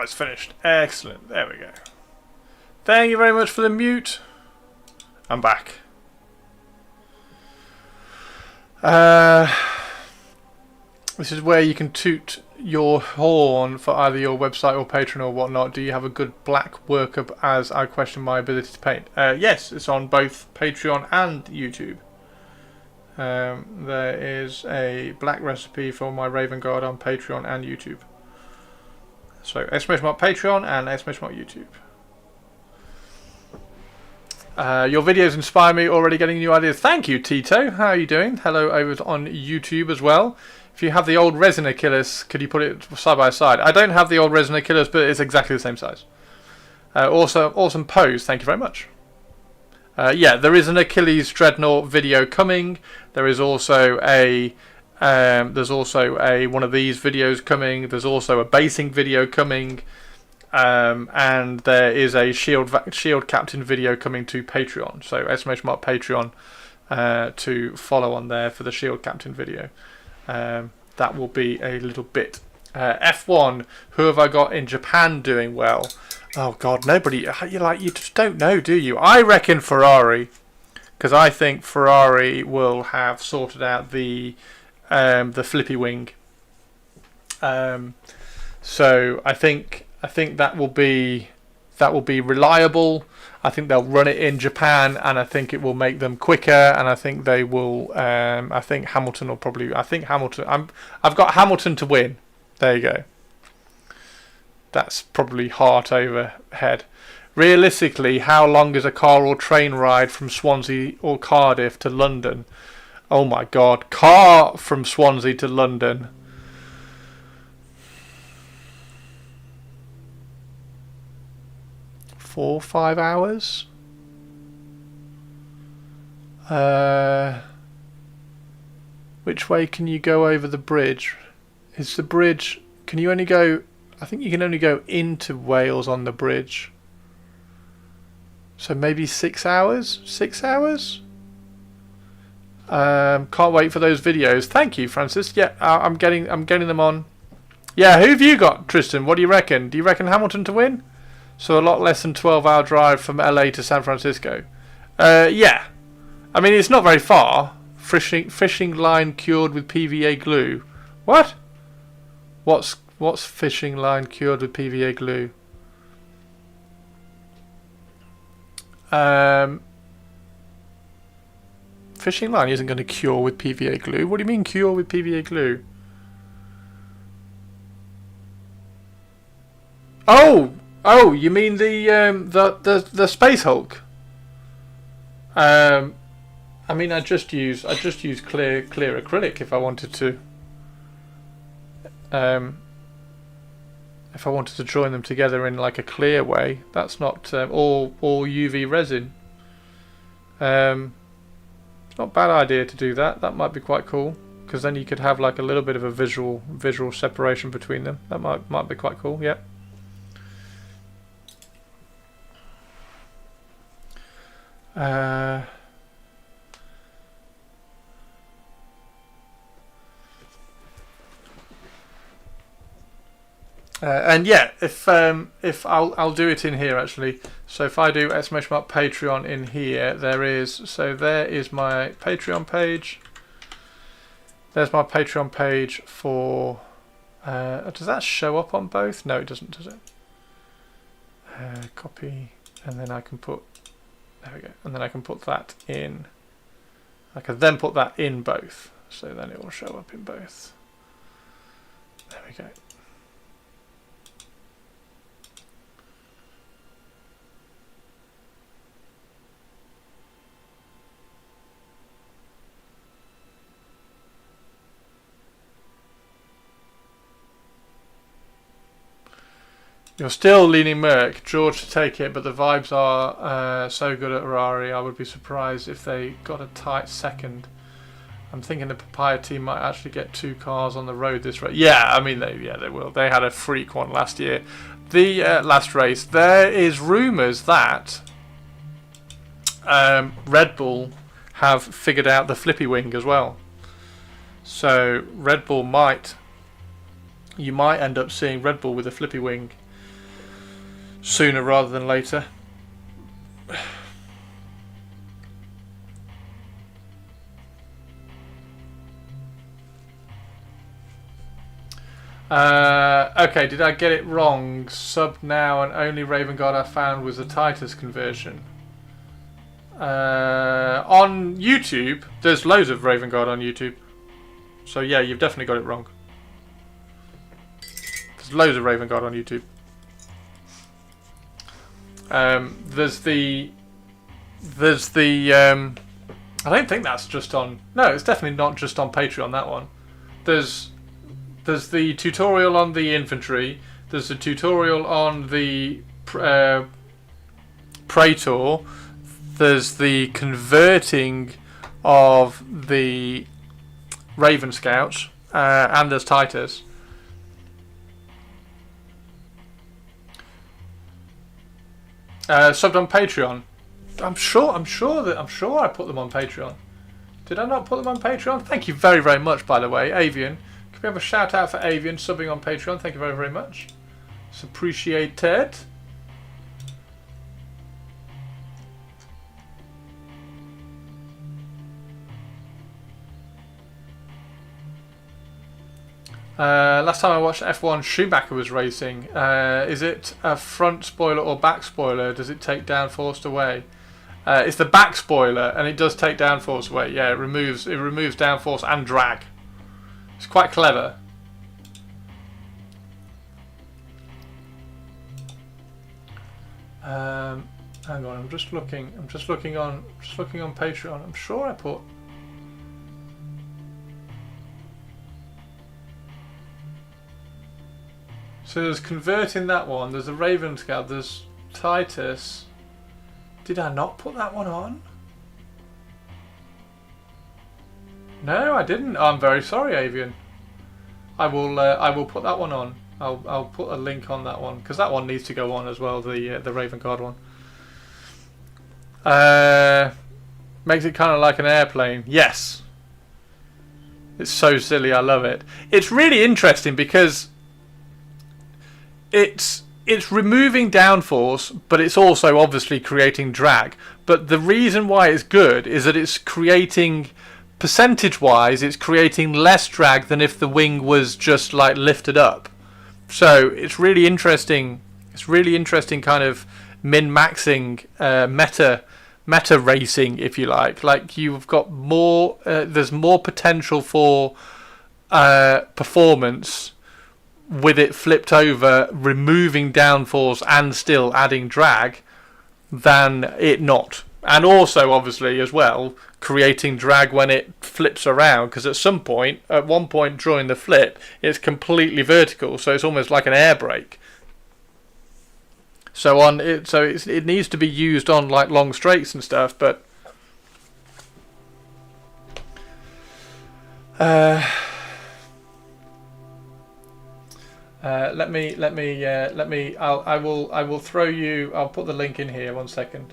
it's finished. Excellent. There we go. Thank you very much for the mute. I'm back. This is where you can toot your horn for either your website or Patreon or whatnot. Do you have a good black workup as I question my ability to paint? Yes, it's on both Patreon and YouTube. There is a black recipe for my Raven Guard on Patreon and YouTube. So exclamation mark Patreon and exclamation mark YouTube. Your videos inspire me, already getting new ideas. Thank you, Tito. How are you doing? Hello over on YouTube as well. If you have the old Resin Achilles, could you put it side by side? I don't have the old Resin Achilles, but it's exactly the same size. Also, awesome pose. Thank you very much. Yeah, there is an Achilles Dreadnought video coming. There is also a one of these videos coming. There's also a basing video coming. And there is a Shield Captain video coming to Patreon. So exclamation mark Patreon to follow on there for the Shield Captain video. That will be a little bit. F1, who have I got in Japan doing well? Oh God, nobody. You just don't know, do you? I reckon Ferrari, because I think Ferrari will have sorted out the flippy wing. So I think that will be reliable. I think they'll run it in Japan, and I think it will make them quicker. And I think they will. I think Hamilton will probably. I think Hamilton. I've got Hamilton to win. There you go. That's probably heart over head. Realistically, how long is a car or train ride from Swansea or Cardiff to London? Oh my God, car from Swansea to London. Four, 5 hours. Which way can you go over the bridge? Is the bridge? Can you only go? I think you can only go into Wales on the bridge. So maybe 6 hours. 6 hours. Can't wait for those videos. Thank you, Francis. Yeah, I'm getting them on. Yeah, who have you got, Tristan? What do you reckon? Do you reckon Hamilton to win? So a lot less than 12-hour drive from LA to San Francisco. Yeah. I mean, it's not very far. Fishing line cured with PVA glue. What? What's fishing line cured with PVA glue? Fishing line isn't going to cure with PVA glue. What do you mean cure with PVA glue? Oh, you mean the Space Hulk? I mean, I just use clear acrylic if I wanted to. If I wanted to join them together in like a clear way, that's not all UV resin. It's not a bad idea to do that. That might be quite cool, because then you could have like a little bit of a visual separation between them. That might be quite cool. Yeah. And yeah, if I'll do it in here actually. So if I do exclamation mark Patreon in here, there is my Patreon page. There's my Patreon page for. Does that show up on both? No, it doesn't, does it? Copy, and then I can put. There we go, and then I can put that in. I can then put that in both, so then it will show up in both. There we go. You're still leaning Merc. George to take it, but the vibes are so good at Ferrari. I would be surprised if they got a tight second. I'm thinking the Papaya team might actually get 2 cars on the road this race. Yeah, I mean they will. They had a freak one last year. The last race. There is rumours that Red Bull have figured out the flippy wing as well. So Red Bull you might end up seeing Red Bull with a flippy wing. sooner rather than later. Okay, did I get it wrong? Sub now and only Raven God I found was the Titus conversion. On YouTube, there's loads of Raven God on YouTube. So yeah, you've definitely got it wrong. There's loads of Raven God on YouTube. There's the I don't think that's just on. No, it's definitely not just on Patreon. That one. There's the tutorial on the infantry. There's a tutorial on the Praetor. There's the converting of the Raven Scouts, and there's Titus. Subbed on Patreon. I'm sure I put them on Patreon. Did I not put them on Patreon? Thank you very, very much, by the way, Avian. Can we have a shout out for Avian subbing on Patreon? Thank you very, very much. It's appreciated. Last time I watched F1, Schumacher was racing. Is it a front spoiler or back spoiler? Does it take downforce away? It's the back spoiler, and it does take downforce away. Yeah, it removes downforce and drag. It's quite clever. Hang on, I'm just looking on Patreon. I'm sure I put. So there's converting that one. There's a Raven Scout. There's Titus. Did I not put that one on? No, I didn't. I'm very sorry, Avian. I will put that one on. I'll put a link on that one because that one needs to go on as well. The Raven Guard one. Makes it kind of like an airplane. Yes. It's so silly. I love it. It's really interesting because it's removing downforce, but it's also obviously creating drag. But the reason why it's good is that it's creating, percentage-wise, it's creating less drag than if the wing was just like lifted up. So it's really interesting. It's really interesting, kind of min-maxing meta racing, if you like. Like you've got more. There's more potential for performance with it flipped over, removing downforce and still adding drag, than it not. And also, obviously, as well, creating drag when it flips around, because at one point during the flip, it's completely vertical, so it's almost like an air brake. So it needs to be used on like long straights and stuff, but I will throw you. I'll put the link in here. 1 second.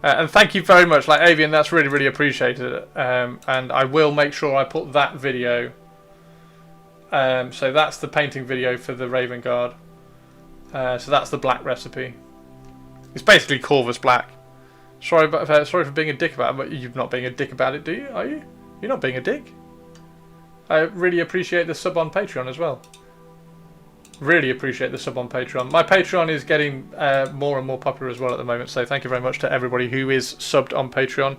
And thank you very much, like Avian. That's really, really appreciated. And I will make sure I put that video. So that's the painting video for the Raven Guard. So that's the black recipe. It's basically Corvus black. Sorry for being a dick about it, but you're not being a dick about it, do you? Are you? You're not being a dick. I really appreciate the sub on Patreon as well. Really appreciate the sub on Patreon. My Patreon is getting more and more popular as well at the moment, so thank you very much to everybody who is subbed on Patreon.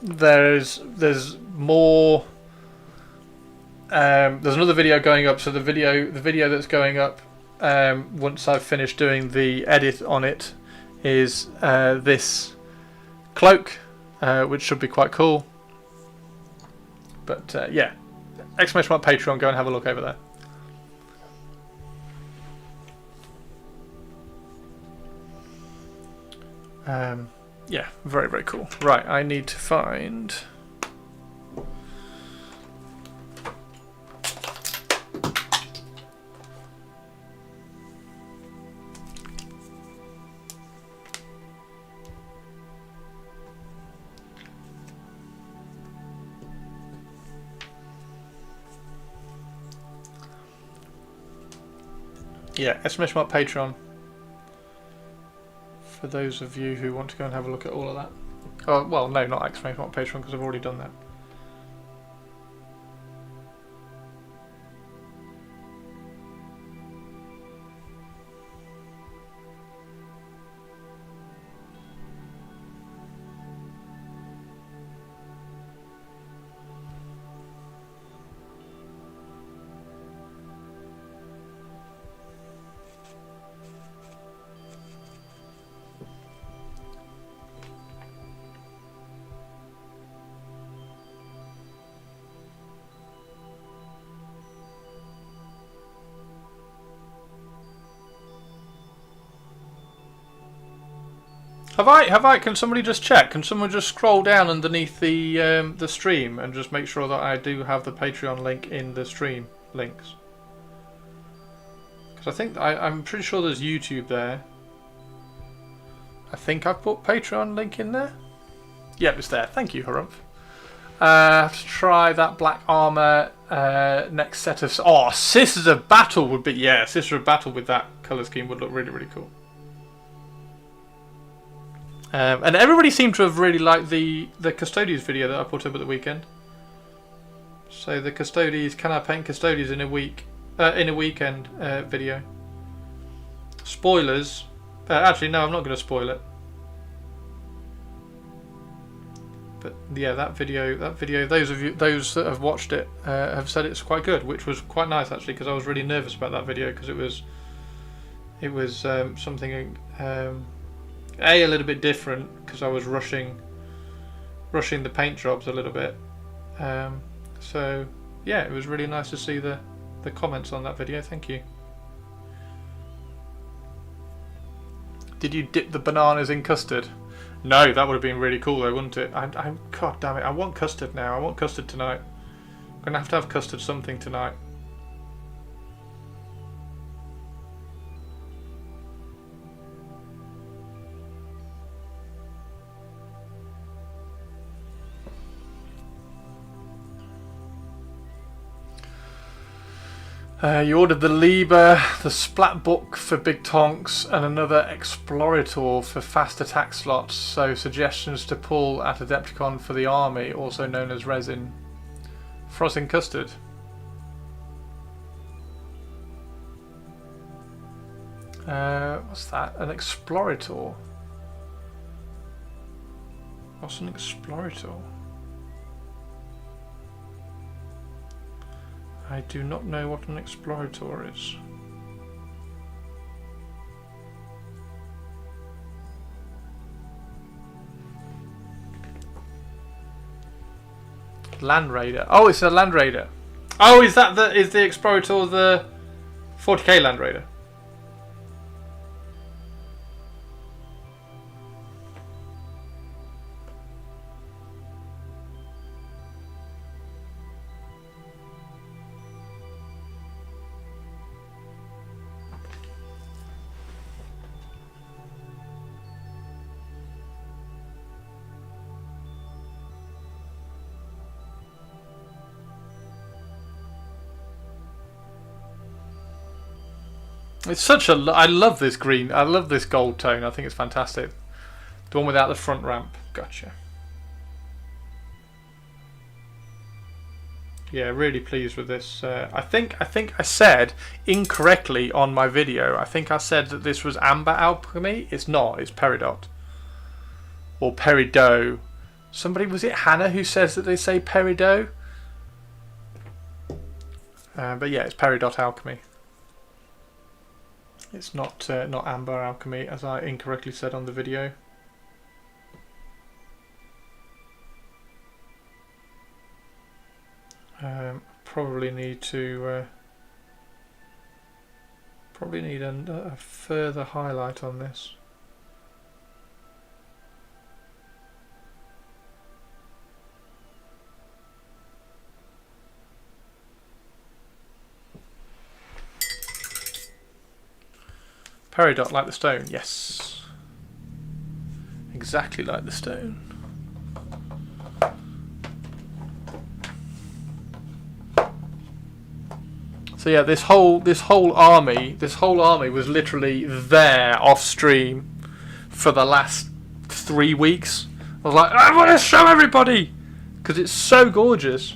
There's more. There's another video going up. So the video that's going up once I've finished doing the edit on it is this cloak, which should be quite cool. But yeah, exclamation mark Patreon. Go and have a look over there. Yeah, very, very cool. Right, I need to find. Yeah, exclamation mark Patreon. For those of you who want to go and have a look at all of that. Oh, well, no, not exclamation mark Patreon because I've already done that. Have I? Can somebody just check? Can someone just scroll down underneath the stream and just make sure that I do have the Patreon link in the stream links? Because I think I'm pretty sure there's YouTube there. I think I've put Patreon link in there. Yep, it's there. Thank you, Harumph. I have to try that black armor next set of. Oh, Sisters of Battle would be Sisters of Battle with that color scheme would look really, really cool. And everybody seemed to have really liked the Custodies video that I put up at the weekend. So the Custodies, can I paint Custodies in a weekend video? Spoilers. Actually, no, I'm not going to spoil it. But yeah, that video. Those that have watched it have said it's quite good, which was quite nice actually, because I was really nervous about that video because it was something. A little bit different because I was rushing the paint jobs a little bit. So yeah, it was really nice to see the comments on that video. Thank you. Did you dip the bananas in custard? No, that would have been really cool though, wouldn't it? God damn it, I want custard now. I want custard tonight. I'm gonna have to have custard something tonight. You ordered the Liber, the Splat Book for Big Tonks, and another Explorator for fast attack slots. So suggestions to pull at Adepticon for the army, also known as resin. Frozen custard. What's that? An Explorator. What's an Explorator? I do not know what an Explorator is. Land Raider. Oh, it's a Land Raider. Oh, is the Explorator the 40k Land Raider? It's such a. I love this green. I love this gold tone. I think it's fantastic. The one without the front ramp. Gotcha. Yeah, really pleased with this. I think I said incorrectly on my video. I think I said that this was Amber Alchemy. It's not. It's Peridot. Or Peridot. Somebody, was it Hannah who says that they say Peridot? But yeah, it's Peridot Alchemy. It's not Amber Alchemy, as I incorrectly said on the video. Probably need a further highlight on this. Peridot, like the stone, yes. Exactly like the stone. So yeah, this whole army was literally there off stream for the last 3 weeks. I was like, I want to show everybody because it's so gorgeous.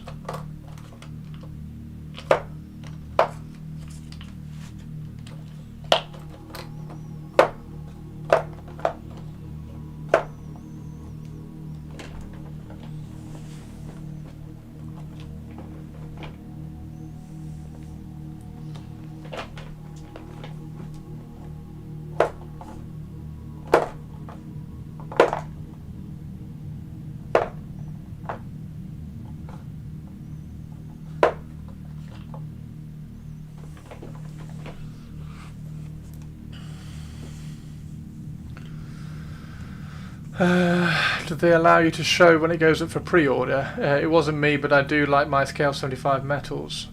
Do they allow you to show when it goes up for pre-order? It wasn't me, but I do like my Scale 75 metals.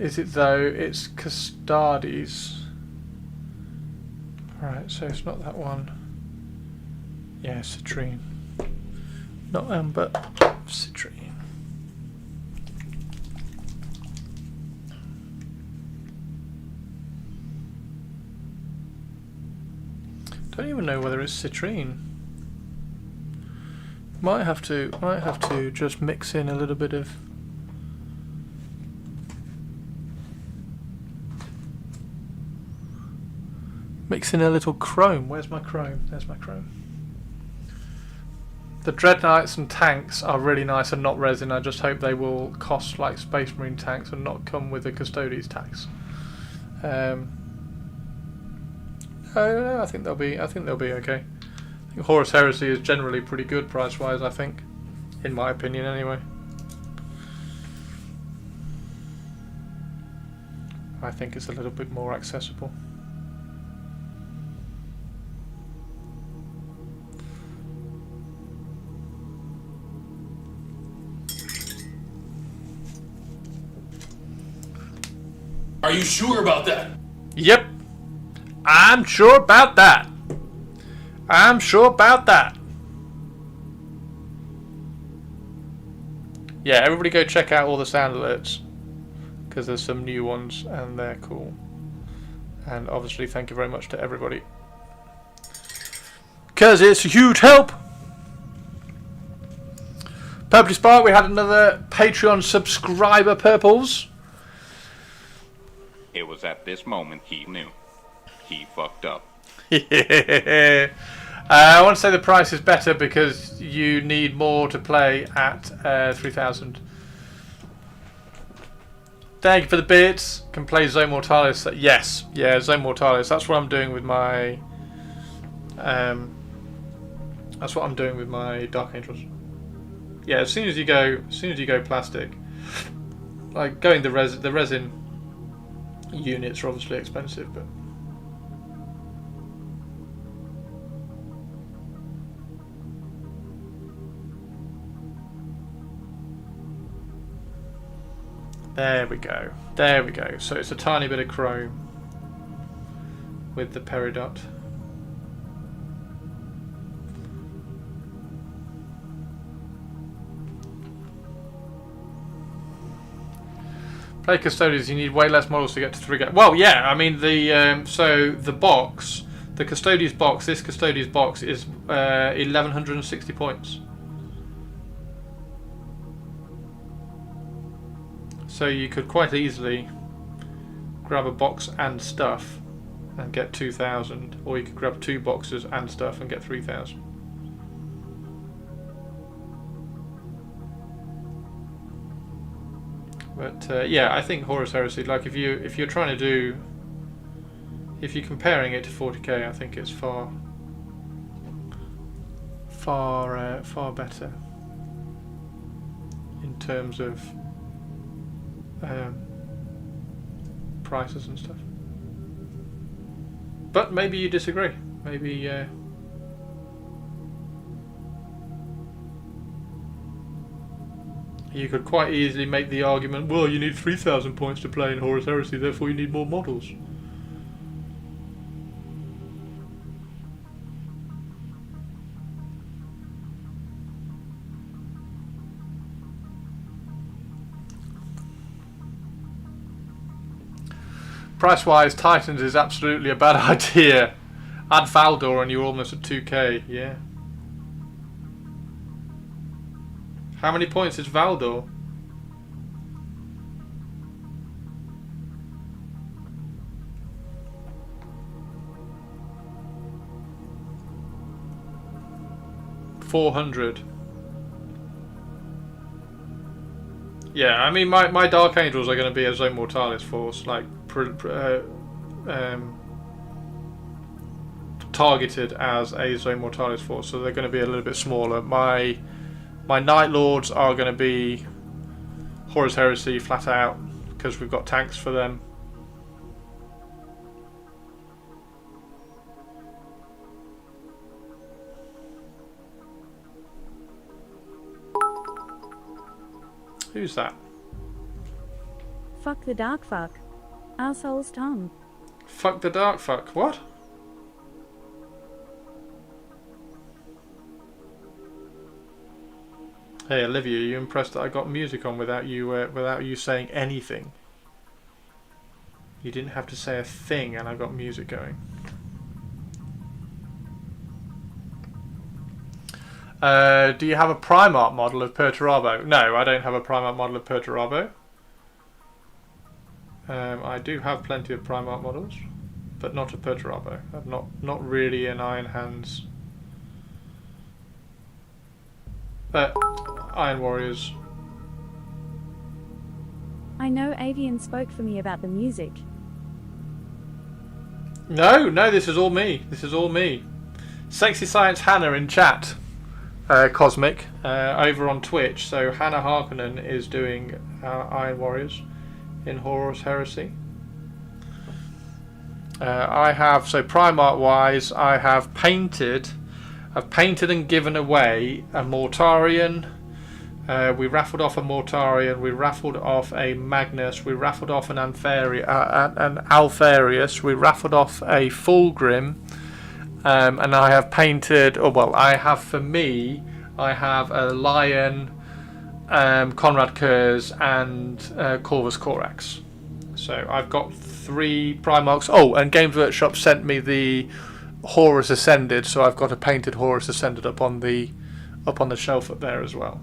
Is it though? It's Custades. Right, so it's not that one. Yeah, citrine. Not amber, citrine. Don't even know whether it's citrine. Might have to just mix in a little bit of a little chrome. Where's my chrome? There's my chrome. The Dreadnoughts and tanks are really nice and not resin. I just hope they will cost like Space Marine tanks and not come with a Custodes tax. I think they'll be okay. I think Horus Heresy is generally pretty good price-wise, I think, in my opinion, anyway. I think it's a little bit more accessible. Are you sure about that? Yep. I'm sure about that. I'm sure about that. Yeah, everybody go check out all the sound alerts, because there's some new ones and they're cool. And obviously thank you very much to everybody, because it's a huge help. Purpley Spark, we had another Patreon subscriber, Purples. It was at this moment he knew. He fucked up. Yeah. I want to say the price is better because you need more to play at 3,000. Thank you for the bits. Can play Zone Mortalis. Yes, yeah, Zone Mortalis. That's what I'm doing with my. That's what I'm doing with my Dark Angels. Yeah, as soon as you go plastic, like going the resin units are obviously expensive, but. There we go. There we go. So it's a tiny bit of chrome with the peridot. Play Custodes, you need way less models to get to 3 games. Well, yeah, I mean the so the box, the Custodes box, this Custodes box is 1160 points. So you could quite easily grab a box and stuff and get 2,000, or you could grab 2 boxes and stuff and get 3,000. But yeah, I think Horus Heresy, like if you're trying to do, if you're comparing it to 40k, I think it's far better in terms of prices and stuff. But maybe you disagree. Maybe you could quite easily make the argument, well, you need 3,000 points to play in Horus Heresy, therefore you need more models. Price-wise, Titans is absolutely a bad idea. Add Valdor and you're almost at 2k. Yeah. How many points is Valdor? $400. Yeah, I mean, my Dark Angels are going to be a Zone Mortalis force, like targeted as a Zone Mortalis force, so they're going to be a little bit smaller. My Night Lords are going to be Horus Heresy flat out because we've got tanks for them. Who's that? Fuck the dark fuck. Asshole's tongue. Fuck the dark fuck. What? Hey Olivia, are you impressed that I got music on without you saying anything? You didn't have to say a thing and I got music going. Do you have a Primarch model of Perturabo? No, I don't have a Primarch model of Perturabo. I do have plenty of Primarch models, but not a Perturabo. I'm not really an Iron Hands. Iron Warriors. I know Avian spoke for me about the music. No, this is all me. This is all me. Sexy Science Hannah in chat. Cosmic over on Twitch. So Hannah Harkonnen is doing Iron Warriors in Horus Heresy. I have, so Primarch wise, I've painted and given away a Mortarion. We raffled off a Mortarion. We raffled off a Magnus. We raffled off an Alfarius. We raffled off a Fulgrim. And I have painted, I have a Lion, Conrad Kurz, and Corvus Corax. So I've got 3 Primarchs. Oh, and Games Workshop sent me the Horus Ascended, so I've got a painted Horus Ascended up on the shelf up there as well.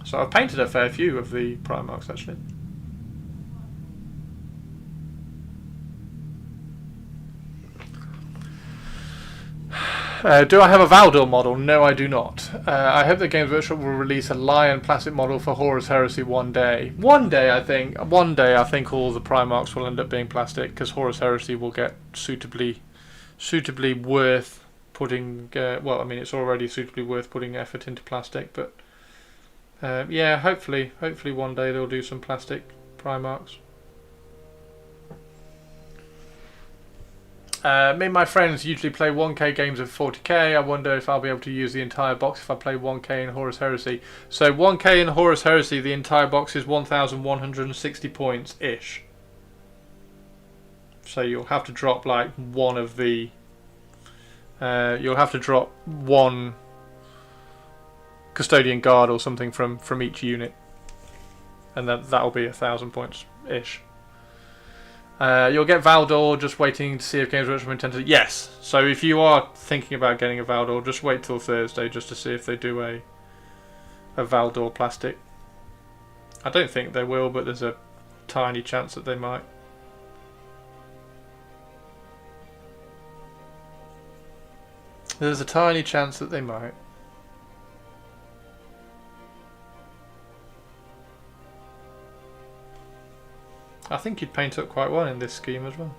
So I've painted a fair few of the Primarchs actually. Do I have a Valdor model? No, I do not. I hope that Games Workshop will release a Lion plastic model for Horus Heresy one day. One day, I think all the Primarchs will end up being plastic because Horus Heresy will get suitably worth putting. It's already suitably worth putting effort into plastic, but yeah, hopefully one day they'll do some plastic Primarchs. Me and my friends usually play 1k games of 40k. I wonder if I'll be able to use the entire box if I play 1k in Horus Heresy. So 1k in Horus Heresy, the entire box is 1,160 points ish. So you'll have to drop like one of the. You'll have to drop one Custodian Guard or something from each unit, and that'll be 1,000 points ish. You'll get Valdor, just waiting to see if Games Workshop intend to. Yes, so if you are thinking about getting a Valdor, just wait till Thursday just to see if they do a Valdor plastic. I don't think they will, but there's a tiny chance that they might. There's a tiny chance that they might. I think you'd paint up quite well in this scheme as well.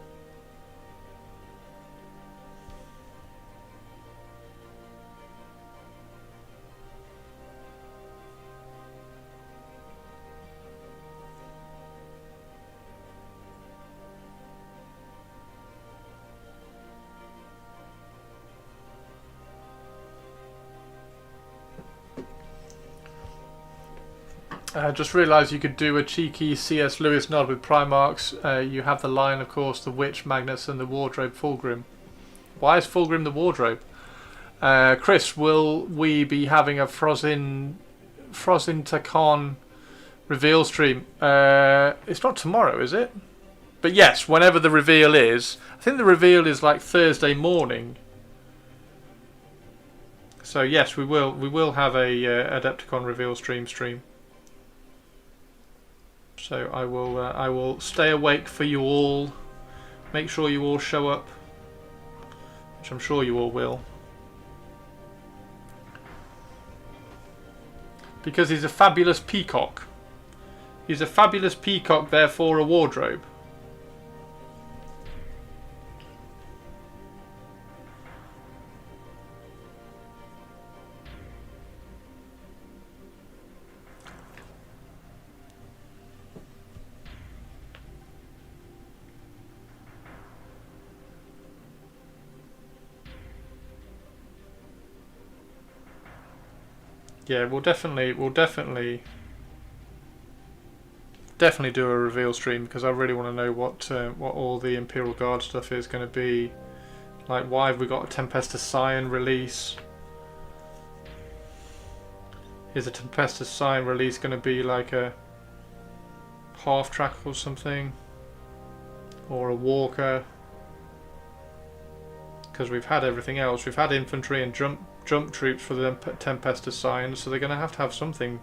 Just realised you could do a cheeky C.S. Lewis nod with Primarchs. You have the Lion, of course, the Witch, Magnus, and the Wardrobe Fulgrim. Why is Fulgrim the Wardrobe? Chris, will we be having a Frozintakon reveal stream? It's not tomorrow, is it? But yes, whenever the reveal is, I think the reveal is like Thursday morning. So yes, we will have a Adepticon reveal stream. So I will stay awake for you all. Make sure you all show up, which I'm sure you all will. Because he's a fabulous peacock. He's a fabulous peacock, therefore a wardrobe. Yeah, we'll definitely do a reveal stream, because I really want to know what all the Imperial Guard stuff is going to be. Like, why have we got a Tempestus Scion release? Is a Tempestus Scion release going to be like a half track or something, or a walker? Because we've had everything else. We've had infantry and jump troops for the Tempestus Scion, so they're going to have something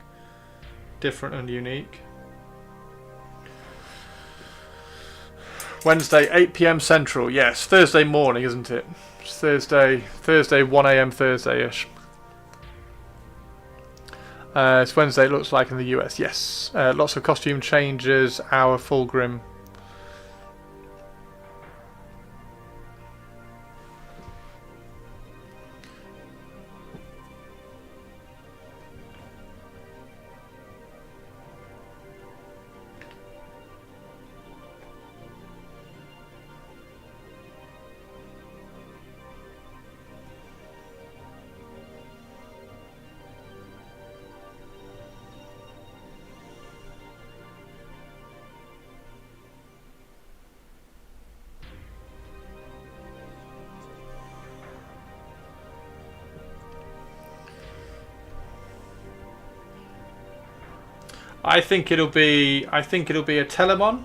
different and unique. Wednesday, 8 PM Central. Yes, Thursday morning, isn't it? It's Thursday 1 AM Thursday-ish. It's Wednesday, it looks like, in the US. Yes, lots of costume changes. Our Fulgrim. I think it'll be a Telemon,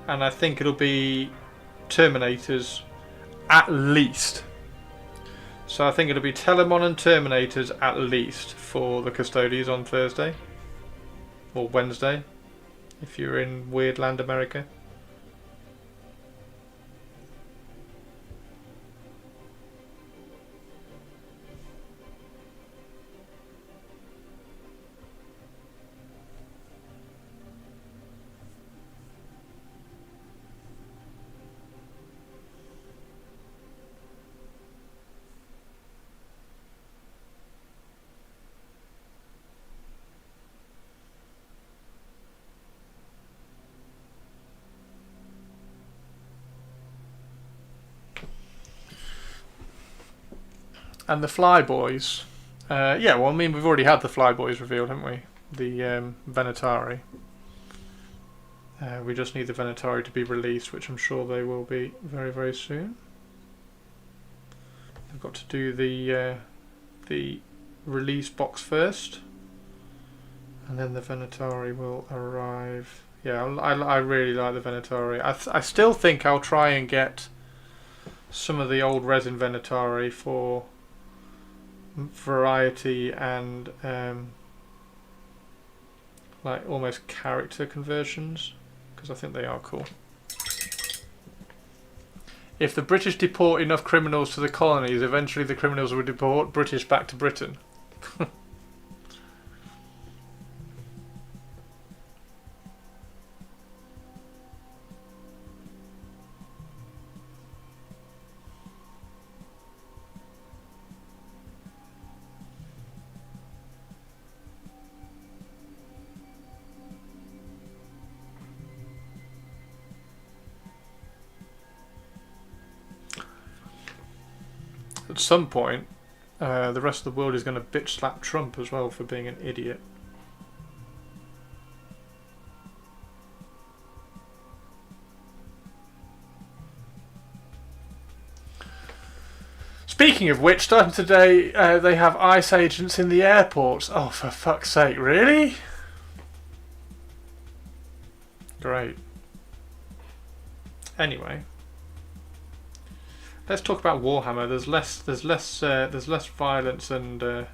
and I think it'll be Terminators at least. So I think it'll be Telemon and Terminators at least for the Custodians on Thursday or Wednesday, if you're in Weird Land America. And the Flyboys, yeah, well, I mean, we've already had the Flyboys revealed, haven't we? The Venatari. We just need the Venatari to be released, which I'm sure they will be very, very soon. I've got to do the release box first, and then the Venatari will arrive. Yeah, I really like the Venatari. I still think I'll try and get some of the old resin Venatari for variety and like almost character conversions, because I think they are cool. If the British deport enough criminals to the colonies, eventually the criminals will deport British back to Britain. At some point, the rest of the world is going to bitch slap Trump as well for being an idiot. Speaking of which, starting today, they have ICE agents in the airports. Oh, for fuck's sake, really? Great. Anyway, let's talk about Warhammer. There's less violence and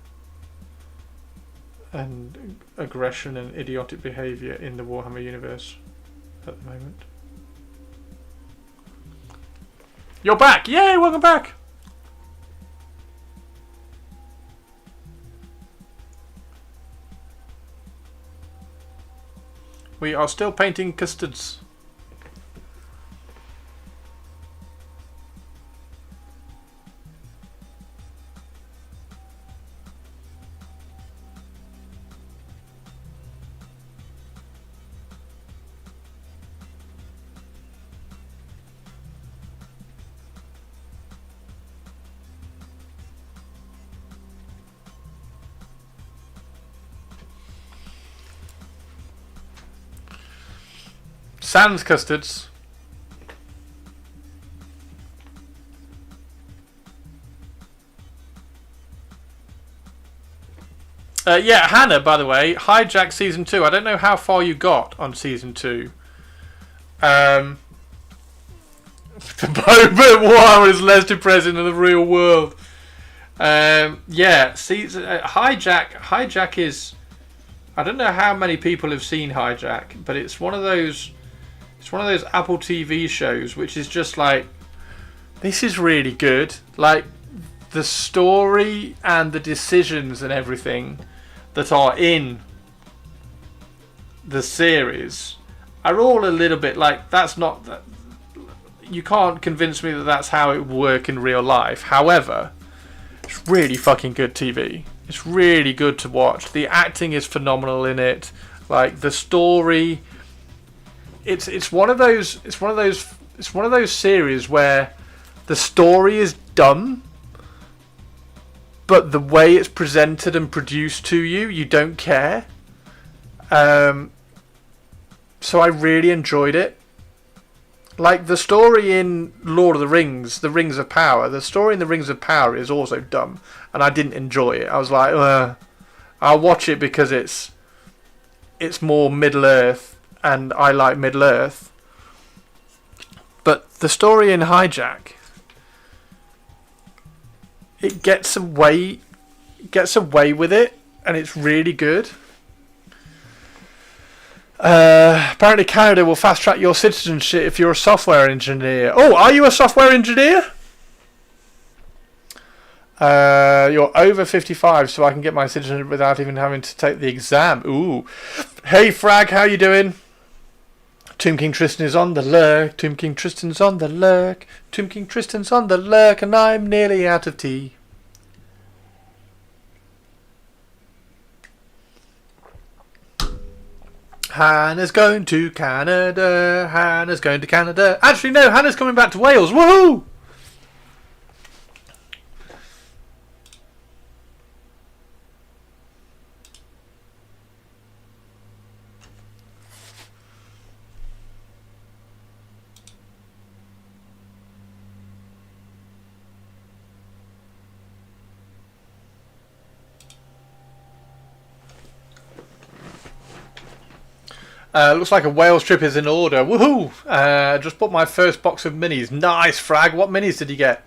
aggression and idiotic behaviour in the Warhammer universe at the moment. You're back! Yay! Welcome back! We are still painting custards. Sans custards. Yeah, Hannah, by the way, Hijack Season 2. I don't know how far you got on Season 2. The Boba War is less depressing than the real world. Yeah, Hijack is... I don't know how many people have seen Hijack, but it's one of those Apple TV shows which is just like, this is really good. Like, the story and the decisions and everything that are in the series are all a little bit like, that's not, you can't convince me that that's how it would work in real life. However, it's really fucking good TV. It's really good to watch. The acting is phenomenal in it. Like, the story, it's one of those series where the story is dumb, but the way it's presented and produced to you, you don't care. So I really enjoyed it. Like, the story in Lord of the Rings, The Rings of Power, the story in The Rings of Power is also dumb, and I didn't enjoy it. I was like, I'll watch it because it's more Middle-earth, and I like Middle-earth. But the story in Hijack, it gets away with it, and it's really good. Apparently Canada will fast track your citizenship if you're a software engineer. Oh, are you a software engineer? You're over 55, so I can get my citizenship without even having to take the exam. Ooh. Hey Frag, how you doing? Tomb King Tristan is on the lurk. Tomb King Tristan's on the lurk. Tomb King Tristan's on the lurk, and I'm nearly out of tea. Hannah's going to Canada. Hannah's going to Canada. Actually, no, Hannah's coming back to Wales. Woohoo! Looks like a Wales trip is in order. Woohoo! Just bought my first box of minis. Nice, Frag. What minis did you get?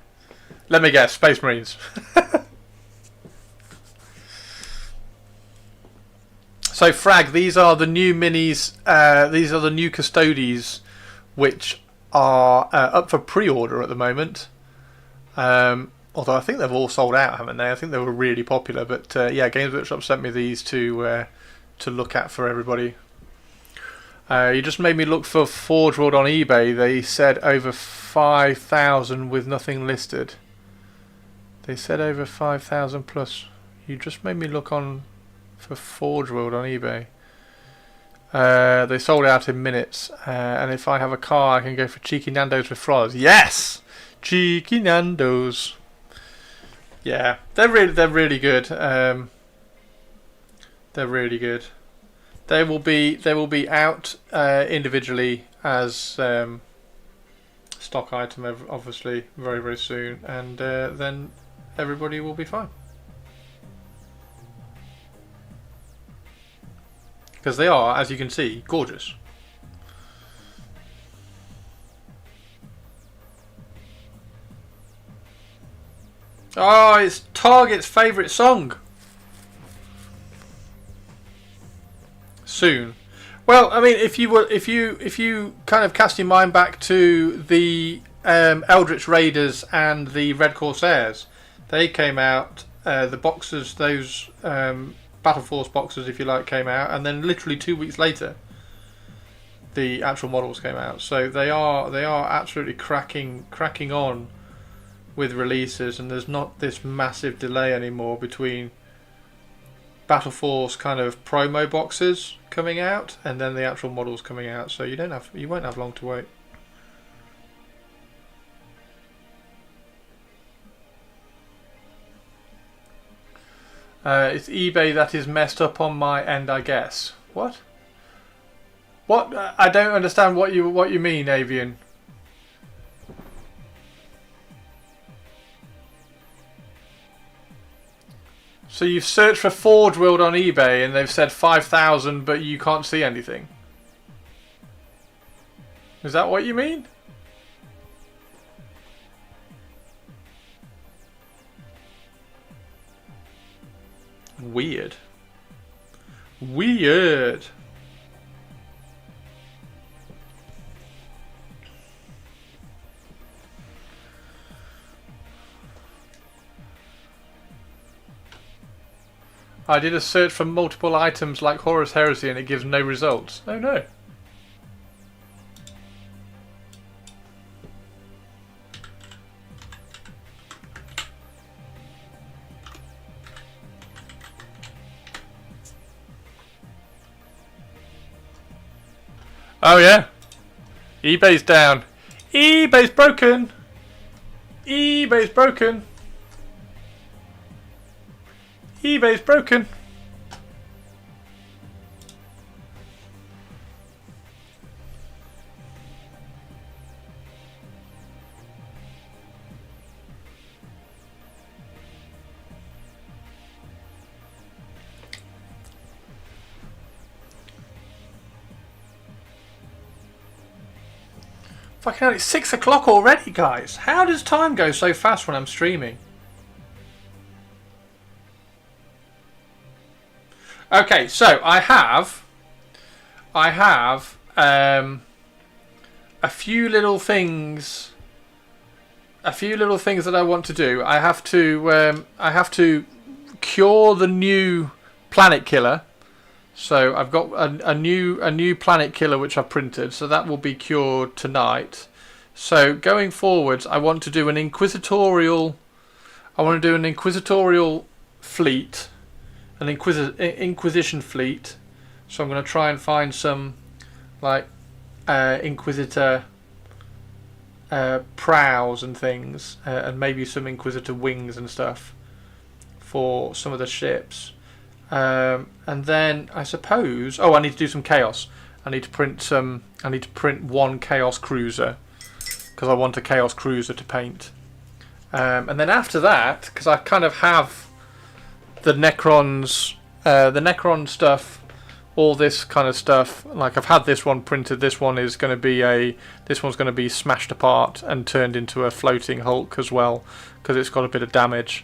Let me guess. Space Marines. So, Frag, these are the new minis. These are the new Custodies, which are up for pre-order at the moment. Although I think they've all sold out, haven't they? I think they were really popular. But yeah, Games Workshop sent me these to look at for everybody. You just made me look for Forge World on eBay. They said over 5,000 with nothing listed. They said over 5,000 plus. You just made me look for Forge World on eBay. They sold out in minutes. And if I have a car, I can go for Cheeky Nando's with fries. Yes, Cheeky Nando's. Yeah, they're really good. They're really good. They will be out individually as stock item, obviously, very, very soon, and then everybody will be fine. Because they are, as you can see, gorgeous. Oh, it's Target's favourite song. Soon. Well, I mean, if you kind of cast your mind back to the Eldritch Raiders and the Red Corsairs, they came out. The boxes, those Battle Force boxes, if you like, came out, and then literally 2 weeks later, the actual models came out. So they are absolutely cracking on with releases, and there's not this massive delay anymore between Battle Force kind of promo boxes coming out and then the actual models coming out. So you won't have long to wait. It's eBay that is messed up on my end, I guess. What? What? I don't understand what you mean, Avian. So you've searched for Forge World on eBay and they've said 5,000, but you can't see anything. Is that what you mean? Weird. Weird. I did a search for multiple items like Horus Heresy and it gives no results. Oh no. Oh yeah. eBay's down. eBay's broken. eBay's broken. eBay's broken. Fucking hell, it's 6 o'clock already, guys. How does time go so fast when I'm streaming? Okay, so I have a few little things that I want to do. I have to cure the new Planet Killer. So I've got a new Planet Killer which I've printed, so that will be cured tonight. So going forwards, I want to do an inquisitorial fleet, an Inquisition fleet. So I'm going to try and find some like Inquisitor prows and things, and maybe some Inquisitor wings and stuff for some of the ships. And then I suppose, I need to do some Chaos. I need to print one Chaos Cruiser because I want a Chaos Cruiser to paint. And then after that, because I kind of have the Necron stuff, all this kind of stuff. Like I've had this one printed. This one's going to be smashed apart and turned into a floating Hulk as well, because it's got a bit of damage.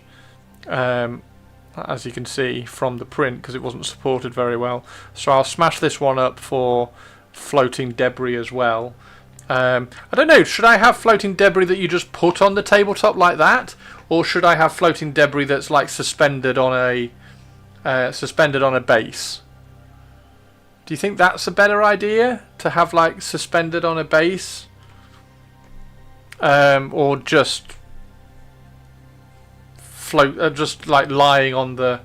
As you can see from the print, because it wasn't supported very well. So I'll smash this one up for floating debris as well. I don't know, should I have floating debris that you just put on the tabletop like that, or should I have floating debris that's like suspended on a base? Do you think that's a better idea, to have like suspended on a base, or just float, just like lying on the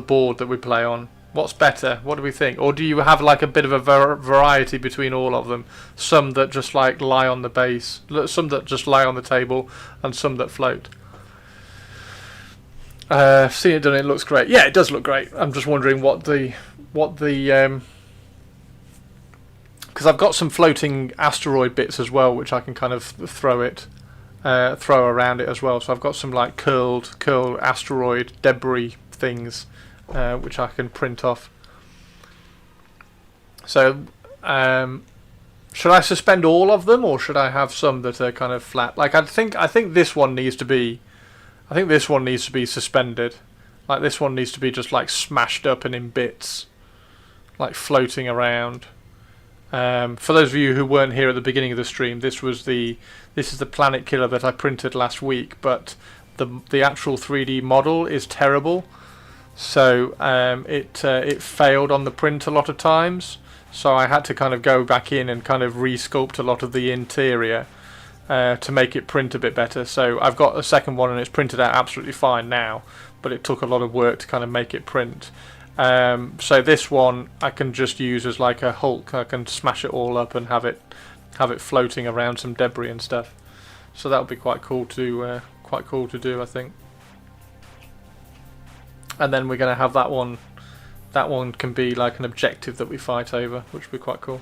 board that we play on? What's better? What do we think? Or do you have like a bit of a variety between all of them? Some that just like lie on the base, some that just lie on the table, and some that float. Seeing it done, it looks great. Yeah, it does look great. I'm just wondering what the because I've got some floating asteroid bits as well, which I can kind of throw around it as well. So I've got some like curled asteroid debris things, which I can print off. So should I suspend all of them, or should I have some that are kind of flat? Like I think this one needs to be I think this one needs to be suspended. Like this one needs to be just like smashed up and in bits, like floating around. For those of you who weren't here at the beginning of the stream, this is the Planet Killer that I printed last week, but the actual 3D model is terrible. So it failed on the print a lot of times. So I had to kind of go back in and kind of re-sculpt a lot of the interior to make it print a bit better. So I've got a second one and it's printed out absolutely fine now, but it took a lot of work to kind of make it print. So this one I can just use as like a Hulk. I can smash it all up and have it floating around some debris and stuff. So that would be quite cool to do, I think. And then we're going to have that one. That one can be like an objective that we fight over, which would be quite cool.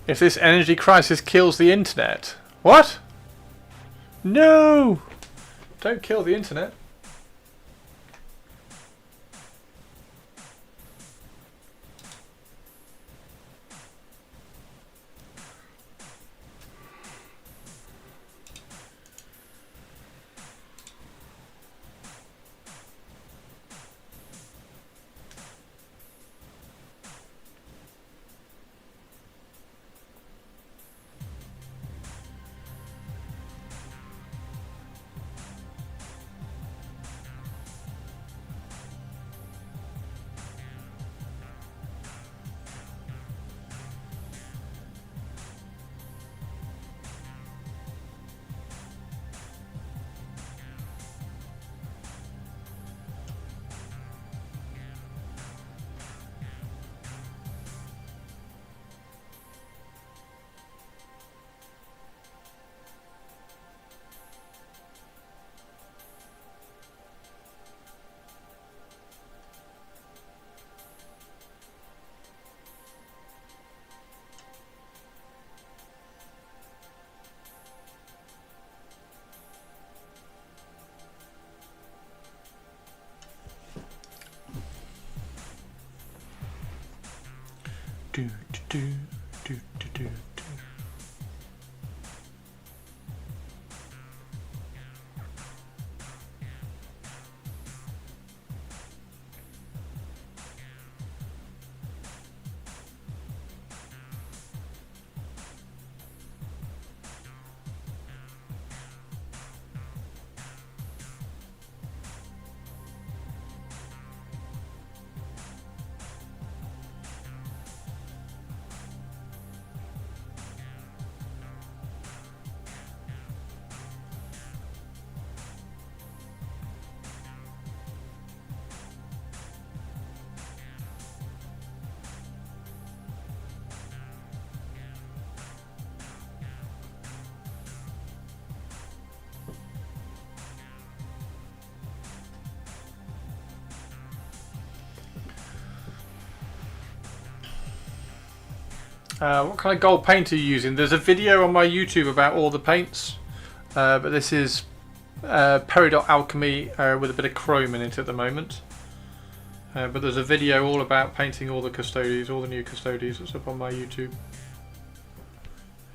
If this energy crisis kills the internet. What? No! Don't kill the internet. Do, do, do, do, do, do, do. What kind of gold paint are you using? There's a video on my YouTube about all the paints, but this is Peridot Alchemy with a bit of chrome in it at the moment. But there's a video all about painting all the custodies, all the new custodies. That's up on my YouTube.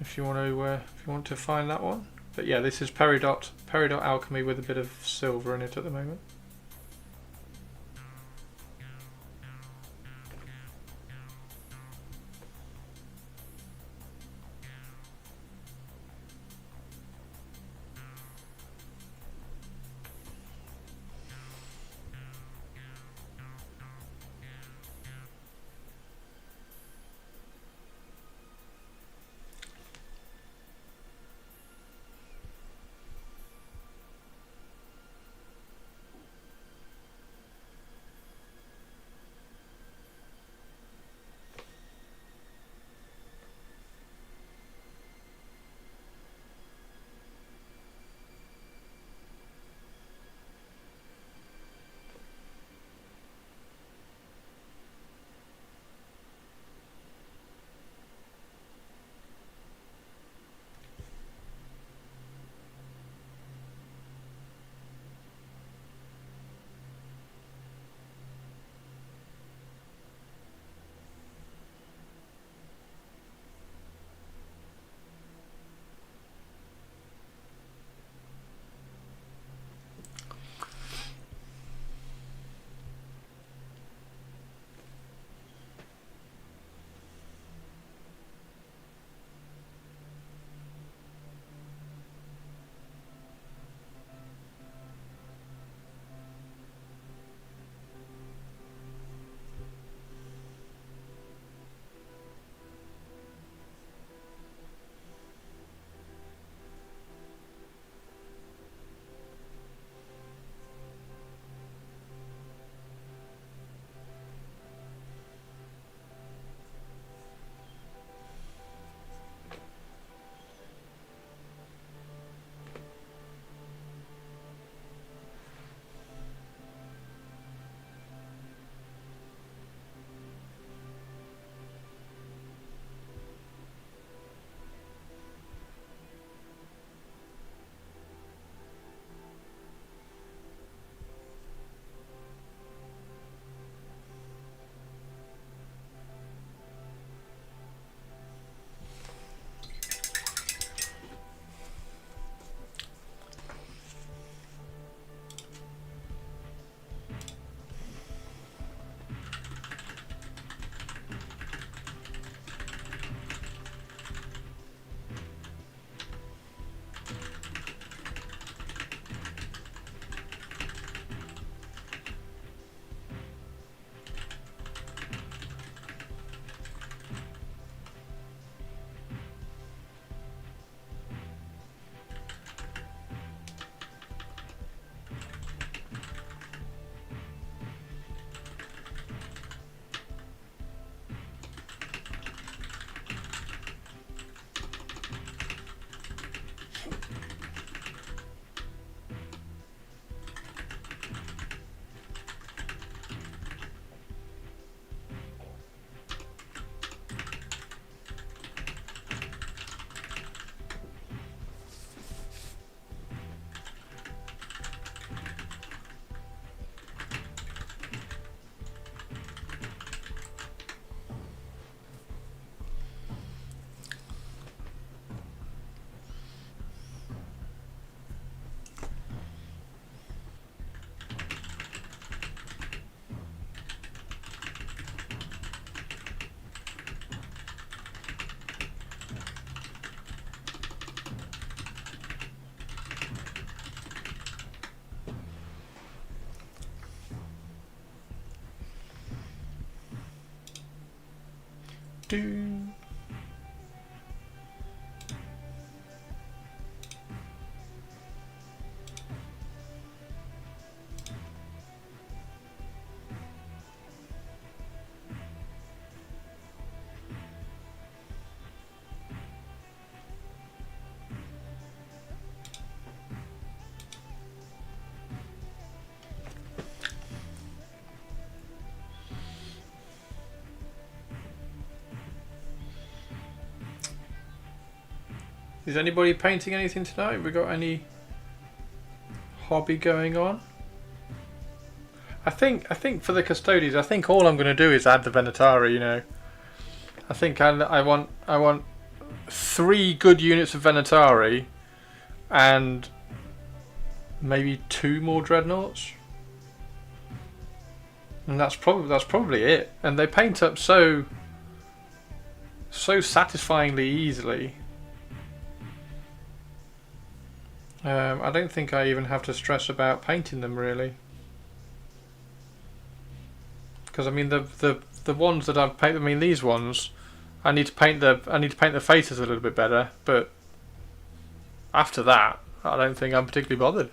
If you want to find that one. But yeah, this is Peridot Alchemy with a bit of silver in it at the moment. do. Is anybody painting anything tonight? Have we got any hobby going on? I think for the custodians, I think all I'm going to do is add the Venatari. You know, I think I want 3 good units of Venatari and maybe 2 more dreadnoughts, and that's probably it. And they paint up so satisfyingly easily. I don't think I even have to stress about painting them really, because I mean the ones that I've painted, I mean these ones, I need to paint the faces a little bit better, but after that I don't think I'm particularly bothered.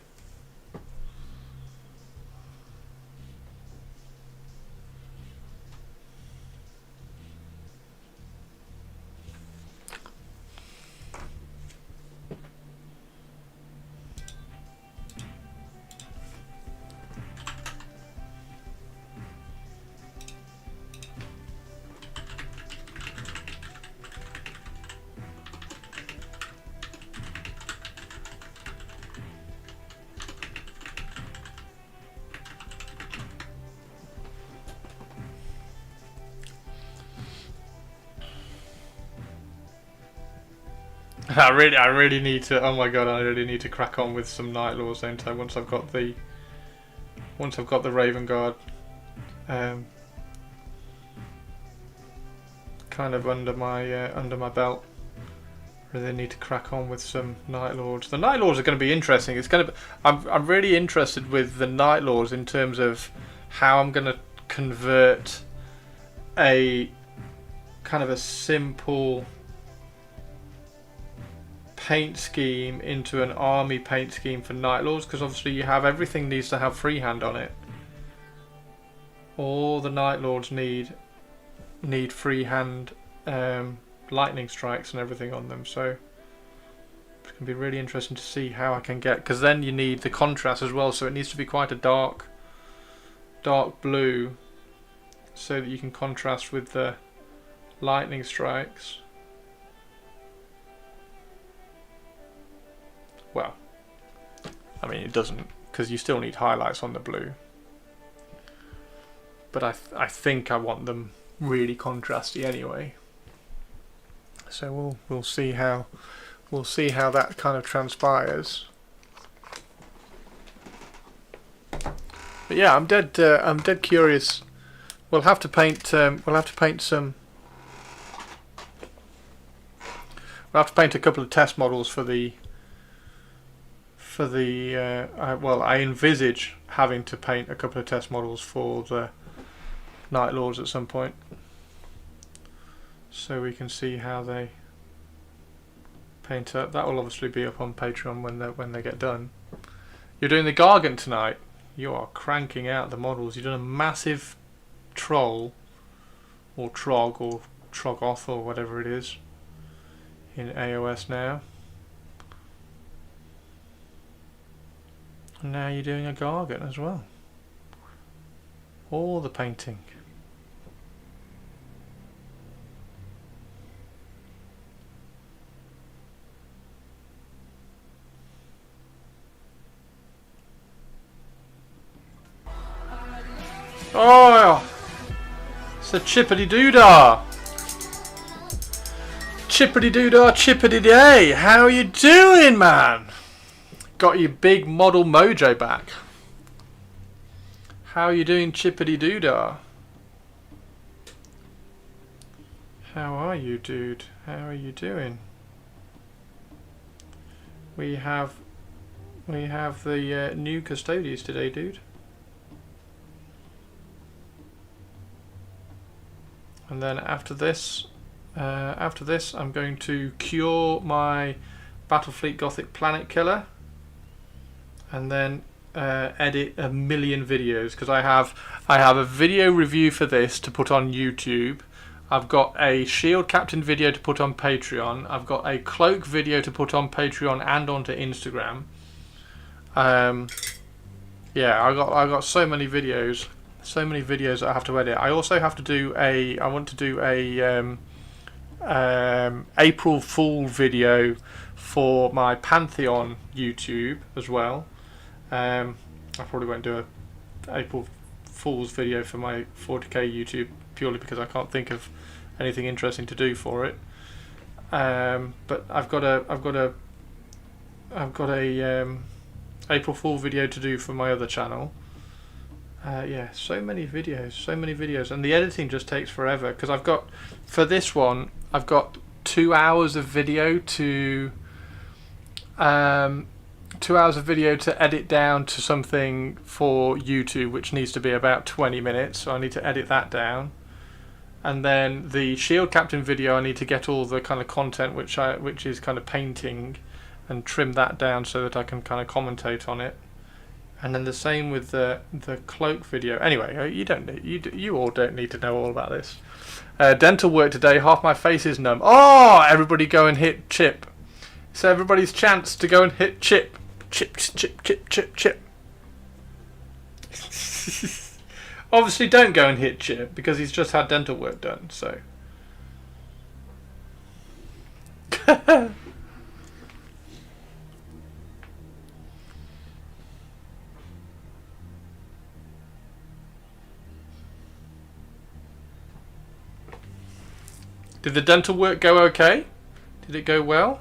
I really need to. Oh my god! I really need to crack on with some Night Lords, don't I? Once I've got the Raven Guard, kind of under my belt. Really need to crack on with some Night Lords. The Night Lords are going to be interesting. It's going to. I'm really interested with the Night Lords in terms of how I'm going to convert a kind of a simple paint scheme into an army paint scheme for Night Lords, because obviously you have everything needs to have freehand on it. All the Night Lords need freehand lightning strikes and everything on them, so it's going to be really interesting to see how I can get, because then you need the contrast as well, so it needs to be quite a dark blue so that you can contrast with the lightning strikes. Well, I mean it doesn't, because you still need highlights on the blue, but I think I want them really contrasty anyway. So we'll see how that kind of transpires. But yeah, I'm dead curious. We'll have to paint some. We'll have to paint a couple of test models for the. Well, I envisage having to paint a couple of test models for the Night Lords at some point, so we can see how they paint up. That will obviously be up on Patreon when they get done. You're doing the Gargant tonight. You are cranking out the models. You've done a massive Troll, or Trog, or Trogoth, or whatever it is, in AOS now. And now you're doing a Gargant as well. All the painting. Oh, it's a chippity-doo-dah. Chippity-doo-dah, chippity-day. How you doing, man? Got your big model mojo back. How you doing, chippity-doo-dah? How are you, dude? How are you doing? We have the new custodians today, dude. And then after this, After this, I'm going to cure my Battlefleet Gothic Planet Killer, and then edit a million videos, because I have a video review for this to put on YouTube. I've got a Shield Captain video to put on Patreon. I've got a Cloak video to put on Patreon and onto Instagram. Yeah, I got so many videos that I have to edit. I also have to do I want to do a April Fool video for my Pantheon YouTube as well. I probably won't do a April Fool's video for my 40k YouTube purely because I can't think of anything interesting to do for it. But I've got a April Fool video to do for my other channel. Yeah, so many videos, and the editing just takes forever because for this one I've got 2 hours of video to 2 hours of video to edit down to something for YouTube, which needs to be about 20 minutes. So I need to edit that down, and then the Shield Captain video I need to get all the kind of content which is kind of painting, and trim that down so that I can kind of commentate on it. And then the same with the Cloak video. Anyway, you all don't need to know all about this. Dental work today. Half my face is numb. Oh, everybody go and hit Chip. It's everybody's chance to go and hit Chip. Chip. Obviously, don't go and hit Chip because he's just had dental work done. So. Did the dental work go okay? Did it go well?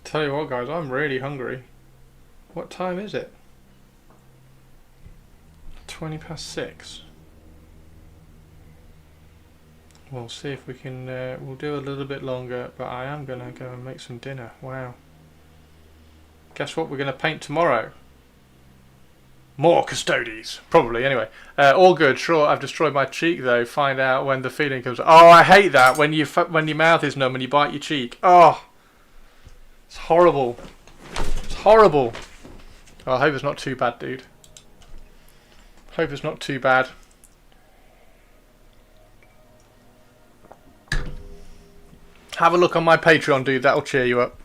Tell you what, guys, I'm really hungry. What time is it? 6:20. We'll see if we can. We'll do a little bit longer, but I am gonna go and make some dinner. Wow. Guess what? We're gonna paint tomorrow. More Custodes, probably. Anyway, all good. Sure, I've destroyed my cheek though. Find out when the feeling comes. Oh, I hate that when your mouth is numb and you bite your cheek. Oh. It's horrible. It's horrible. Oh, I hope it's not too bad, dude. Hope it's not too bad. Have a look on my Patreon, dude. That'll cheer you up.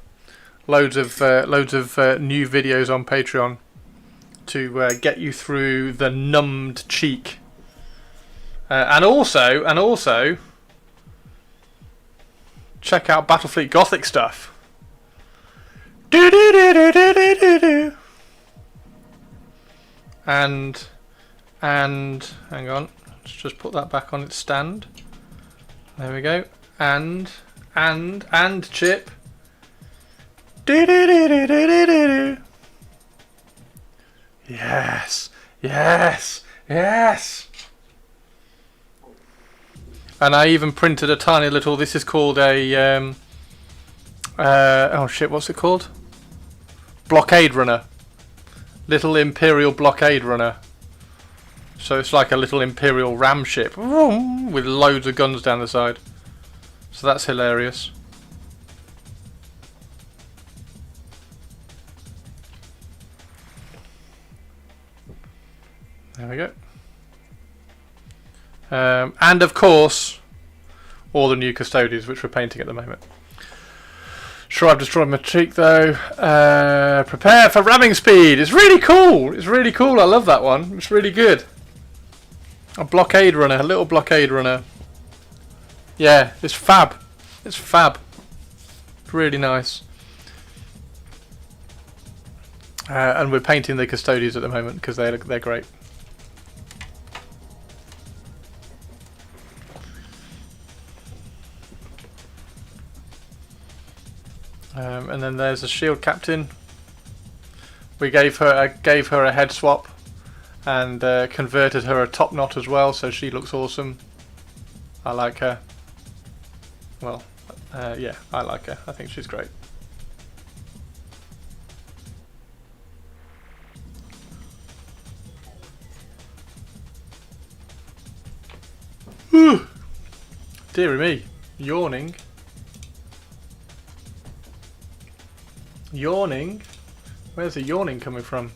Loads of new videos on Patreon to get you through the numbed cheek. And also, check out Battlefleet Gothic stuff. And hang on, let's just put that back on its stand. There we go. And Chip. Yes. And I even printed a tiny little. This is called a oh shit, what's it called? Blockade runner. Little Imperial blockade runner. So it's like a little Imperial ram ship with loads of guns down the side. So that's hilarious. There we go. And of course, all the new Custodes which we're painting at the moment. Sure, I've destroyed my cheek though. Prepare for ramming speed. It's really cool. It's really cool. I love that one. It's really good. A blockade runner, a little blockade runner. Yeah, it's fab. It's fab. It's really nice. And we're painting the custodians at the moment because they're great. And then there's a shield captain. We gave her a head swap and converted her a top knot as well, so she looks awesome. I like her. Well, yeah, I like her. I think she's great. Whew. Deary me, yawning. Yawning? Where's the yawning coming from?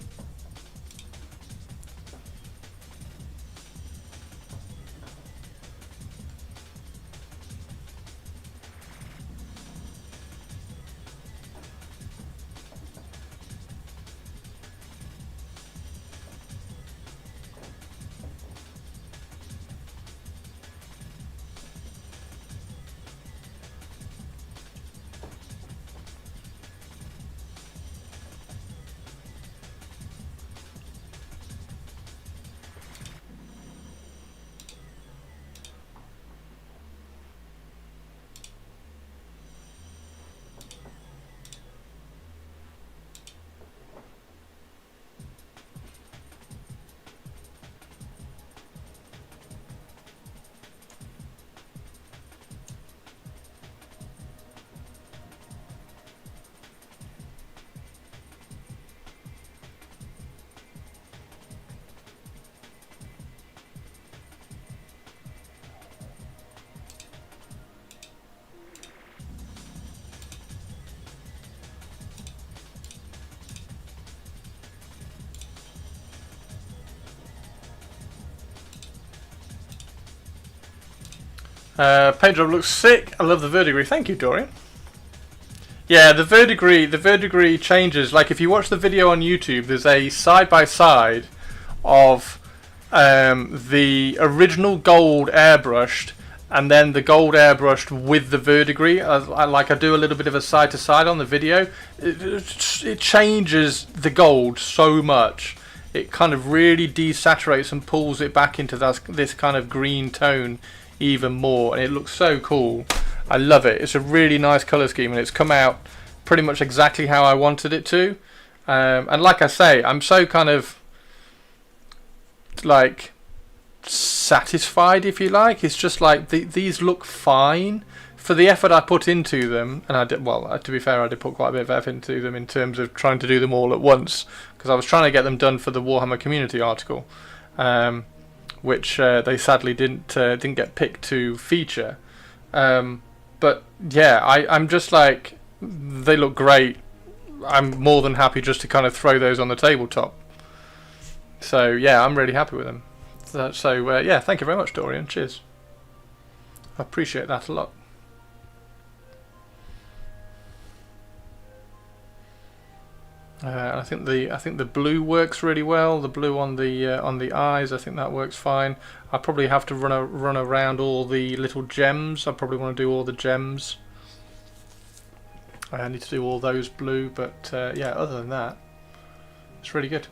Paint job looks sick. I love the verdigris. Thank you, Dorian. Yeah, the verdigris changes. Like if you watch the video on YouTube, there's a side by side of the original gold airbrushed and then the gold airbrushed with the verdigris. I do a little bit of a side to side on the video. It changes the gold so much. It kind of really desaturates and pulls it back into this kind of green tone even more, and it looks so cool. I love it. It's a really nice colour scheme, and it's come out pretty much exactly how I wanted it to. And like I say, I'm so kind of like satisfied, if you like. It's just like these look fine for the effort I put into them, and I did, well, to be fair, I did put quite a bit of effort into them in terms of trying to do them all at once, because I was trying to get them done for the Warhammer community article, which they sadly didn't get picked to feature. But yeah, I'm just like, they look great. I'm more than happy just to kind of throw those on the tabletop. So yeah, I'm really happy with them. So yeah, thank you very much, Dorian. Cheers. I appreciate that a lot. I think the blue works really well. The blue on the eyes, I think that works fine. I probably have to run around all the little gems. I probably want to do all the gems. I need to do all those blue, but yeah, other than that, it's really good.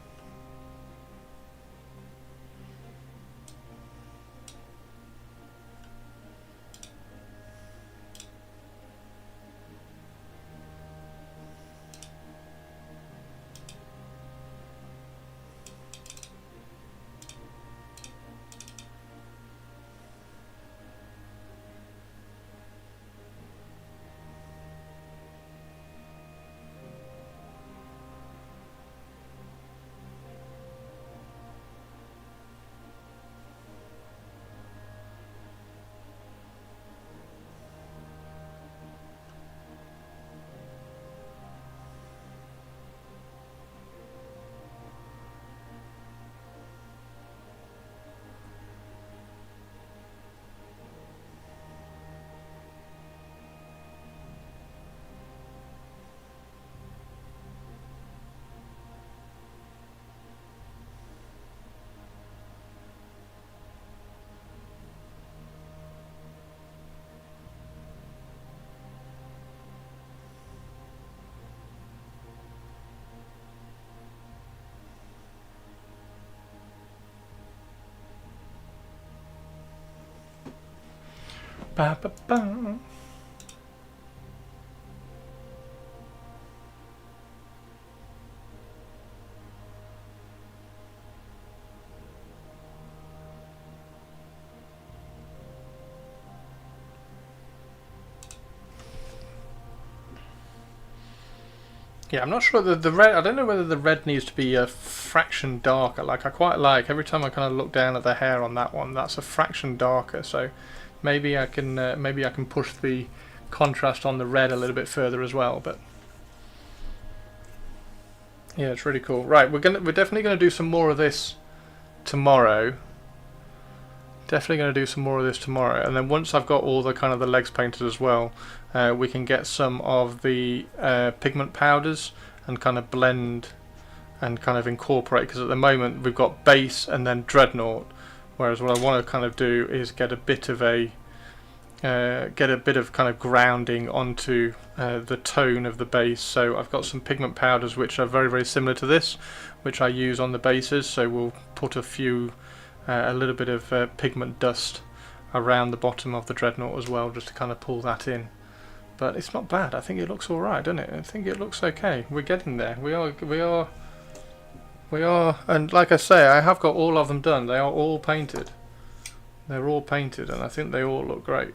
Ba, ba, ba. Yeah, I'm not sure that the red. I don't know whether the red needs to be a fraction darker. Like I quite like every time I kind of look down at the hair on that one. That's a fraction darker. So maybe I can push the contrast on the red a little bit further as well. But yeah, it's really cool. Right, we're definitely gonna do some more of this tomorrow. Definitely going to do some more of this tomorrow, and then once I've got all the kind of the legs painted as well, we can get some of the pigment powders and kind of blend and kind of incorporate, because at the moment we've got base and then Dreadnought, whereas what I want to kind of do is get a bit of kind of grounding onto the tone of the base. So I've got some pigment powders which are very, very similar to this, which I use on the bases. So we'll put a little bit of pigment dust around the bottom of the Dreadnought as well, just to kind of pull that in. But it's not bad. I think it looks alright, doesn't it? I think it looks okay. We're getting there. We are, and like I say, I have got all of them done. They are all painted. They're all painted, and I think they all look great.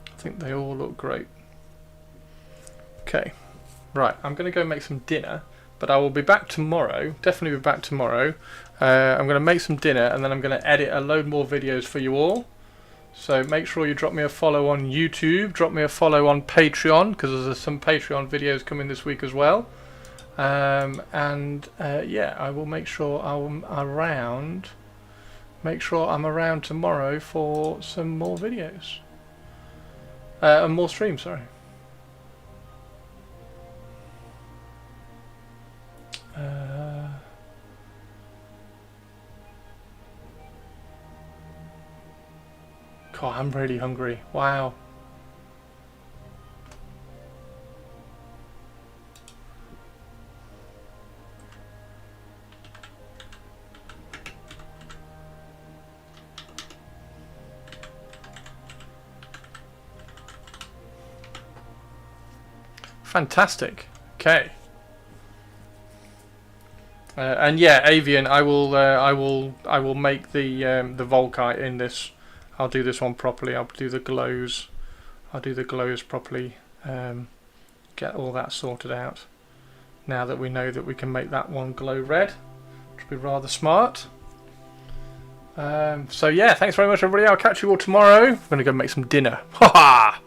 I think they all look great. Okay, right. I'm going to go make some dinner. But I will be back tomorrow, definitely be back tomorrow. I'm going to make some dinner, and then I'm going to edit a load more videos for you all. So make sure you drop me a follow on YouTube, drop me a follow on Patreon, because there's some Patreon videos coming this week as well. Yeah, I will make sure I'm around. Make sure I'm around tomorrow for some more videos. And more streams, sorry. God, I'm really hungry. Wow. Fantastic. Okay. And yeah, Avian, I will make the Volkite in this. I'll do this one properly. I'll do the glows. I'll do the glows properly. Get all that sorted out. Now that we know that we can make that one glow red, which will be rather smart. So yeah, thanks very much everybody. I'll catch you all tomorrow. I'm gonna go make some dinner. Ha ha!